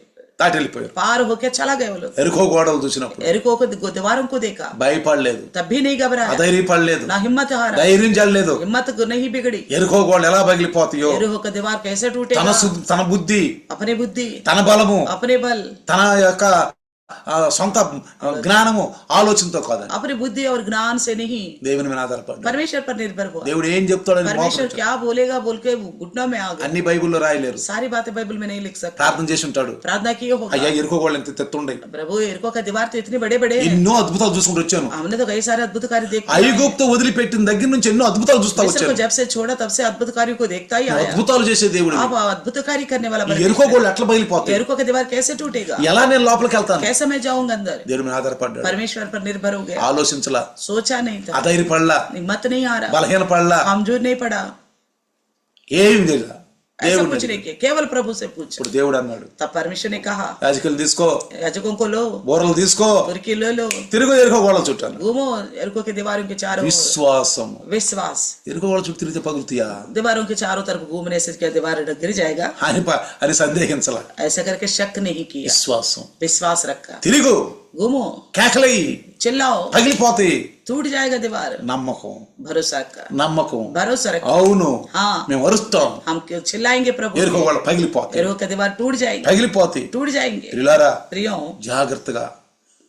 దాటి వెళ్ళిపోయారు. पार होके चला गया वो लोग. ఎరుకో గోడలు చూసినప్పుడు एरिको को दीवारों को देखा, భయపడలేదు, तब भी नहीं घबराया, అధైర్యపడలేదు, ना हिम्मत हारा, ధైర్యం చల్లలేదు. हिम्मत को नहीं बिगड़ी. ఎరుకో గోడలు ఎలా పగిలిపోతాయో, एरिको का दीवार कैसे తన टूटेगा, తన బుద్ధి, अपने बुद्धि, తన బలము, अपने बल, తన యొక్క సొంత జ్ఞానము ఆలోచనతో కాదండి, अपनी बुद्धि और ज्ञान से नहीं, దేవుని మీద ఆధారపడి परमेश्वर पर निर्भर हुआ. దేవుడు ఏం చెప్తాడని परमेश्वर మోసం क्या बोलेगा बोल के घुटनों में आ गए. అన్ని బైబిల్లో రాయలేరు, सारी बातें बाइबल में नहीं लिख सकते. ప్రార్థన చేసి ఉంటాడు, प्रार्थना की होगा, అయ్యా ఎరుకో గోడలు ఎంత తెత్తుండే, प्रभु एरिको का दीवार तो इतने बड़े बड़े हैं, ఎన్నో అద్భుతాలు చూసుకుంటూ వచ్చాను, हमने तो कई सारे अद्भुत कार्य देखे. ఐగుప్తు వదిలిపెట్టిన దగ్గర నుంచి ఎన్నో అద్భుతాలు చూస్తా मिस्र को వచ్చాను. जब से छोड़ा तब से अद्भुत कार्य को देखता ही आया. అద్భుతాలు చేసే దేవుడు, आप अद्भुत कार्य करने वाला ఈ ఎరుకో గోడలు ఎట్లా పగిలిపోతాయి, एरिको का दीवार कैसे टूटेगा, ఎలా నేను లోపలికి వెళ్తాను, कैसे मैं जाऊंगा अंदर. దేవుడి మీద ఆధారపడ్డాడు, परमेश्वर पर निर्भर हो गया, ఆలోచించలా, सोचा नहीं था, అధైర్యపడలా, हिम्मत नहीं आ रहा, బలహీన పడలా, कमजोर नहीं पड़ा, ఏమి తెలియదు. ऐसा దేవుడు कुछ नहीं किया, केवल प्रभु से पूछा. ఇప్పుడు దేవుడు అన్నాడు, तब परमेश्वर ने कहा యాజకులు తీసుకో, याजकों को लो, బోరలు తీసుకో, तुर्की ले लो, తిరుగు ఎరుకో గోడల చుట్టాను. घूमो एरिको के दीवारों के चारों ओर. విశ్వాసము, विश्वास, ఎరుకో గోడల చుట్టూ తిరిగితే పగులుతాయా दीवारों के चारों तरफ घूमने से क्या दीवार गिर जाएगा, అని సందేహించాల. ऐसा करके शक नहीं किया, విశ్వాసం, विश्वास रखा. తిరుగు, घूमो, కేకలయ్యి, चिल्लाओ, పగిలిపోతాయి. टूट जाएगा दीवार. నమ్మకం, भरोसा रखा, నమ్మకం, भरोसा रखा. అవును हाँ, మేము అరుస్తాం, हम क्यों चिल्लाएंगे प्रभु, ఎరుకో గోడలు పగిలిపోతాయి, एरिको का दीवार टूट जाएगी, పగిలిపోతాయి. टूट जाएंगे. ప్రియులారా, प्रियो, జాగ్రత్తగా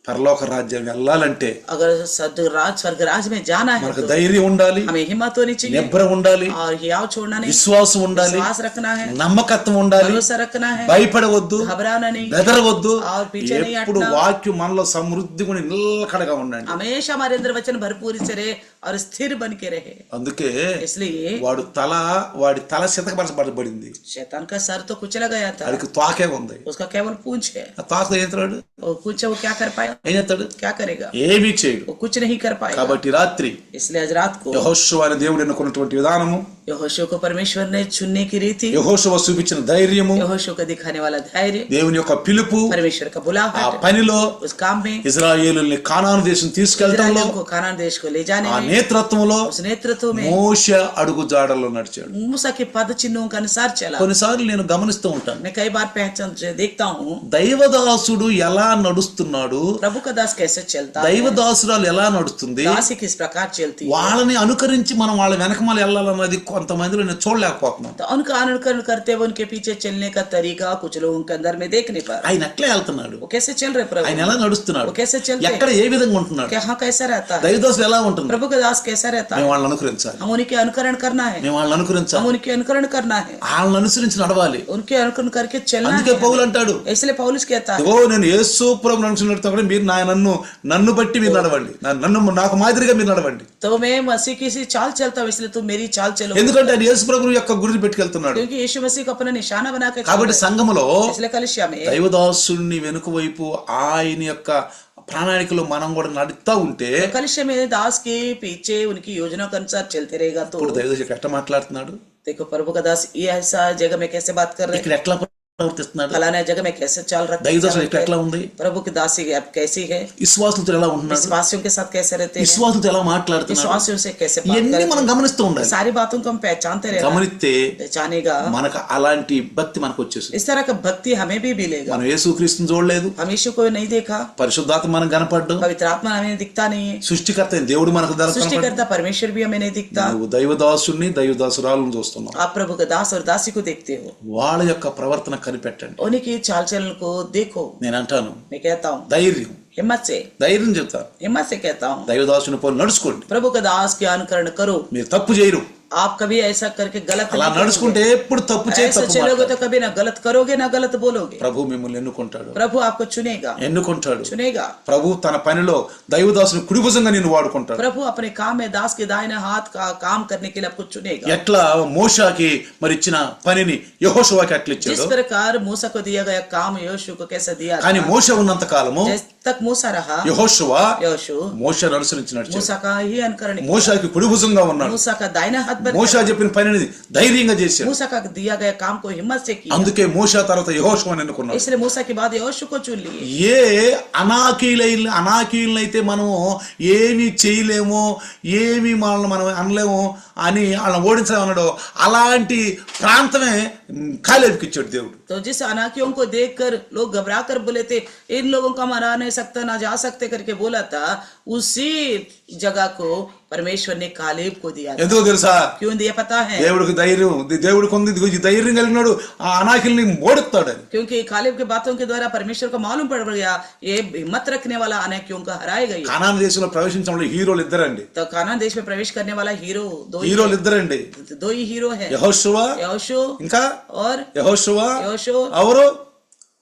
పరలోక రాజ్యం వెళ్ళాలంటే अगर स्वर्ग राज में जाना है మనకు तो ధైర్యం ఉండాలి, हमें हिम्मत होनी चाहिए నిబ్బర ఉండాలి, और हियाव छोड़ना नहीं, విశ్వాసం ఉండాలి, विश्वास रखना है, నమ్మకత్వం ఉండాలి, भरोसा रखना है, భయపడవద్దు, घबराना नहीं, బెదరవద్దు. और पीछे नहीं ఎప్పుడు हटना. వాక్యం మనలో సమృద్ధిగా నిలకడగా ఉండండి. हमेशा हमारे अंदर वचन भरपूर से रहे और स्थिर बन के रहे. అందుకే इसलिए వాడి తల సితకపరచబడింది, शैतान का सर तो कुचला गया था, వాడికి తోకే ఉంది. उसका केवल पूंछ है. ఆ తోకతో ఏం చేస్తాడు, वो पूंछ वो क्या कर पाएगा, ఏం చేస్తాడు, क्या करेगा, ఏమీ చేయడు. वो कुछ नहीं कर पाएगा. కాబట్టి రాత్రి इसलिए आज रात को యెహోషువ అనే దేవుడు ఎన్నుకున్నటువంటి విధానము, यहोशू को परमेश्वर ने चुनने की रीति, యెహోషువ చూపించిన ధైర్యము, यहोशू को दिखाने वाला धैर्य, దేవుని యొక్క పిలుపు, परमेश्वर का ఆ बुलाहट, పనిలో उस काम में ఇజ్రాయేలుని కానాను దేశం తీసుకెళ్లడంలో, इस्राएलियों को कानान देश को ले जाने ఆ में, నేతృత్వంలో उस नेतृत्व में మోషే అడుగు జాడల్లో నడిచాడు. मूसा के पद चिन्हों के अनुसार चला. కొన్నిసార్లు నేను గమనిస్తూ ఉంటాను, मैं कई बार पहचान देखता हूँ దైవదాసుడు ఎలా నడుస్తున్నాడు, प्रभु का दास कैसे चलता है, దైవదాసురాలు ఎలా నడుస్తుంది, दासी किस प्रकार चलती है. వాళ్ళని అనుకరించి మనం వాళ్ళ వెనకమాల వెళ్ళాలన్నది కొంతమందిలో నేను చూడలేకపోతున్నాను. तो उनका अनुकरण करते हुए उनके पीछे चलने का तरीका कुछ लोगों के अंदर में देखने पर, ఆయన ఎట్లా వెళ్తున్నాడు, वो कैसे चल रहे प्रभु, ఆయన ఎలా నడుస్తున్నాడు, वो कैसे चलते ఎక్కడ ఏ విధంగా ఉంటున్నాడు, कहाँ कैसा रहता है, దైవదాసులు ఎలా ఉంటున్నారు, प्रभु का दास कैसा रहता మేము है. వాళ్ళని అనుకరించాలి, हम उनके अनुकरण करना है, మేము వాళ్ళని हम అనుకరించాలి, उनके अनुकरण करना है, వాళ్ళని అనుసరించి నడవాలి. उनके अनुकरण करके चलना అందుకే है. పౌలు అంటాడు, इसलिए पौलुस कहता है, ఓ నేను యేసు ప్రభువుని అనుసరించినట్టు మీరు నన్ను బట్టి మీరు నడవండి, నాకు మాదిరిగా మీరు నడవండి. तो मैं मसीह की सी चाल चलता हूँ इसलिए तुम मेरी चाल चलो, ఎందుకంటే ఆయన యేసు ప్రభువు యొక్క గురిని పెట్టుకెళ్తున్నాడు. क्योंकि यीशु मसीह को अपना निशाना बना के కాబట్టి సంఘములో इसलिए कलिसिया में దైవదాసుని వెనుక వైపు ఆయన యొక్క ప్రణాళికలో మనం కూడా నడుస్తూ ఉంటే, कलिसिया में दास के पीछे उनकी योजना के अनुसार चलते रहेगा तो ఇప్పుడు దైవదాసు ఎట్లా మాట్లాడుతున్నాడు, देखो प्रभु का दास ये ऐसा जगह में कैसे बात कर रहे हैं, ఇక్కడ ఎట్లా ప్రవర్తిస్తున్నాడు, फलाना जगह में कैसे चाल रखते దైవదాసుడు ఎట్లా ఉంది, प्रभु की दासी अब कैसी है, విశ్వాసులతో ఎలా ఉంటున్నాడు, विश्वासियों के साथ कैसे रहते हैं, విశ్వాసులతో ఎలా మాట్లాడుతున్నాడు, विश्वासियों से कैसे बात ఇవన్నీ करते మనం हैं। గమనిస్తూ ఉండాలి. सारी बातों को हम पहचानते रहना, గమనిస్తే पहचानेगा, మనకు అలాంటి భక్తి మనకు వచ్చేస్తుంది. इस तरह का भक्ति हमें भी मिलेगा। మనం యేసుక్రీస్తుని చూడలేదు, हम यीशु को नहीं देखा, పరిశుద్ధాత్మ మనం కనపడ్డు, पवित्र आत्मा हमें दिखता नहीं है, సృష్టికర్త అయిన దేవుడు మనకు కనపడ్డు. सृष्टिकर्ता परमेश्वर भी हमें नहीं दिखता। నువ్వు దైవదాసుని దైవదాసురాలను చూస్తున్నావు. आप प्रभु का दास और दासी को देखते हो, వాళ్ళ యొక్క ప్రవర్తన కనిపెట్టండి. उन्हीं की चाल चलन को देखो। నేను అంటాను, मैं कहता हूँ ధైర్యం ధైర్యం చెప్తాను, हिम्मत से कहता हूँ, దైవదాసుని పోలి నడుచుకోండి. प्रभु का दास के अनुकरण करो। మీరు తప్పు చేయరు, आप कभी ऐसा करके गलत అలా नहीं నడుచుకుంటే करोगे। ఎప్పుడు తప్పు చేయి, ऐसे తప్పు चलोगे మాట్లాడు. तो कभी ना गलत करोगे ना गलत बोलोगे। ప్రభు మిమ్మల్ని ఎన్నుకుంటాడు, प्रभु आपको चुनेगा, ఎన్నుకుంటాడు. ప్రభు తన పనిలో దైవదాసుని కుడిభుజంగా నిన్ను వాడుకుంటాడు. प्रभु अपने काम में दास के दाहिने हाथ का काम करने के लिए आपको चुनेगा। ఎట్లా మోషాకి మరి ఇచ్చిన పనిని యెహోషువకి అట్లా जिस ఇచ్చాడు. प्रकार मूसा को दिया गया काम यहोशू को कैसे दिया కానీ था, మోష ఉన్నంత కాలము जब तक मूसा रहा యెహోషువ यहोशू మోషను అనుసరించి నడిచాడు. मूसा का ही अनुकरण किया। మోషాకి కుడిభుజంగా ఉన్నాడు. मूसा का दाहिना हाथ बन మోషా చెప్పిన పనిని ధైర్యంగా చేశాడు. मूसा का दिया गया काम को हिम्मत से किया, అందుకే మోషా తర్వాత యెహోషువని ఎన్నుకున్నాడు. इसलिए मूसा के बाद यहोशू को चुन लिए। ఏ అనాకీలైతే మనము ఏమి చేయలేమో, ఏమి మనం అనలేమో అని వాళ్ళని ఓడించామన్నాడో అలాంటి ప్రాంతమే కాలేబుకి ఇచ్చాడు దేవుడు. तो जिस अनाकियों को देखकर लोग घबरा कर बोले थे इन लोगों को हम हरा नहीं सकता ना जा सकते करके बोला था, उसी जगह को परमेश्वर ने कालेब को दिया था। ఎందుకో తెలుసా, क्यों दिया पता है? దేవుడికి ఉంది ఈ ధైర్యం కలిగినాడు ఆ అనాకిల్ని ఓడిస్తాడు. क्योंकि कालेब के बातों के द्वारा परमेश्वर को मालूम पड़ गया ये हिम्मत रखने वाला अनाकियों को हराएगा। కానాను దేశంలో ప్రవేశించడంలో హీరోలు ఇద్దరండి, तो कानान देश में प्रवेश करने वाला हीरो హీరోలు ఇద్దరండి, दो ही हीरो है, యెహోషువ यहोशू ఇంకా और యెహోషువ यहोशू ఎవరు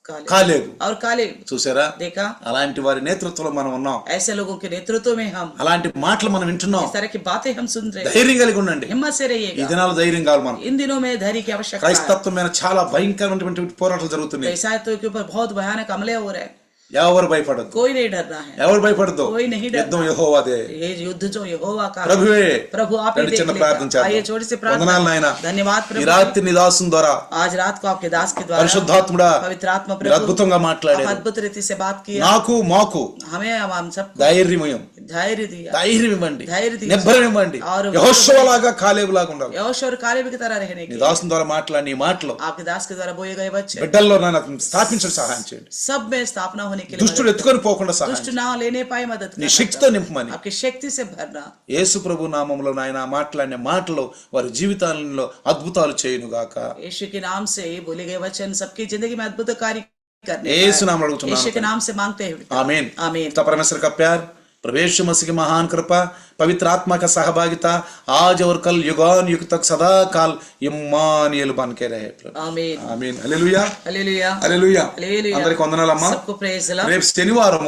कालेब కాలేబు. और कालेब। చూసారా, देखा, అలాంటి వారి నేతృత్వంలో మనం ఉన్నాం, ऐसे लोगों के नेतृत्व में हम అలాంటి మాటలు మనం వింటున్నాం. इस तरह की बातें हम सुन रहे हैं। ధైర్యం కలిగి ఉండండి. हिम्मत से ఈ रहिएगा। దినాలు ధైర్యం కావాలి మనం. इन दिनों में धैर्य की आवश्यकता है। క్రైస్తత్వం మీద చాలా భయంకరమైనటువంటి పోరాటాలు జరుగుతున్నాయి. ईसाइयों के ऊपर बहुत भयानक हमले हो रहे हैं, ఎవరు భయపడద్దు, कोई नहीं डरना है, ఎవరు భయపడద్దు. कोई नहीं डरना। యుద్ధం యెహోవాదే. ये युद्ध जो यहोवा का है। ప్రభువే प्रभु आप ही రండి, देख చిన్న लेगा। ప్రార్థన చేద్దాం. आइए छोटी सी వందనాలు प्रार्थना। నాయనా, धन्यवाद ఈ प्रभु, రాత్రి నీ దాసుని ద్వారా आज रात को आपके दास के द्वारा పరిశుద్ధాత్ముడా पवित्र आत्मा మీరు प्रभु అద్భుతంగా आप మాట్లాడారు. अद्भुत रीति से बात किया, నాకు మాకు हमें हम सबको ధైర్యం धैर्य दिया, ధైర్యం ఇవ్వండి, ధైర్యం తీసుకో. నిబ్బరం ఇవ్వండి. और యెహోషువలాగా కాలేబులాగా ఉండాలి. यहोशू और कालेब की तरह रहने నీ की దాసుని ద్వారా మాట్లాడి నీ మాటలు आपके दास के द्वारा बोए गए वचन బిడ్డల్లో నాయన స్థాపించడం సహాయం చేయండి. सब में स्थापना होने के लिए దుష్టుడు ఎత్తుకొని పోకుండా సహాయం दुष्ट ना लेने पाए मदद నీ करना। శక్తితో నింపమని आपकी शक्ति से भरना। యేసు ప్రభు నామములో నాయన మాట్లాడిన మాటలు వారి జీవితాలలో అద్భుతాలు చేయును గాక. यीशु के नाम से बोले गए वचन सबकी जिंदगी में अद्भुत कार्य करने యేసు का। नाम अड़ुचुन्नानु। यीशु के नाम से मांगते हैं। आमीन. आमीन। पिता परमेश्वर का प्यार, प्रभु यीशु मसीह की महान कृपा, पवित्र आत्मा का सहभागिता आज और कल युगान युग तक सदा काल इम्मानुएल बन के रहे. आमीन। आमीन. హల్లెలూయా, हालेलुया, హల్లెలూయా. हालेलुया। అందరికి వందనాలమ్మా. सबको प्रेज द लॉर्ड। రేపు శనివారం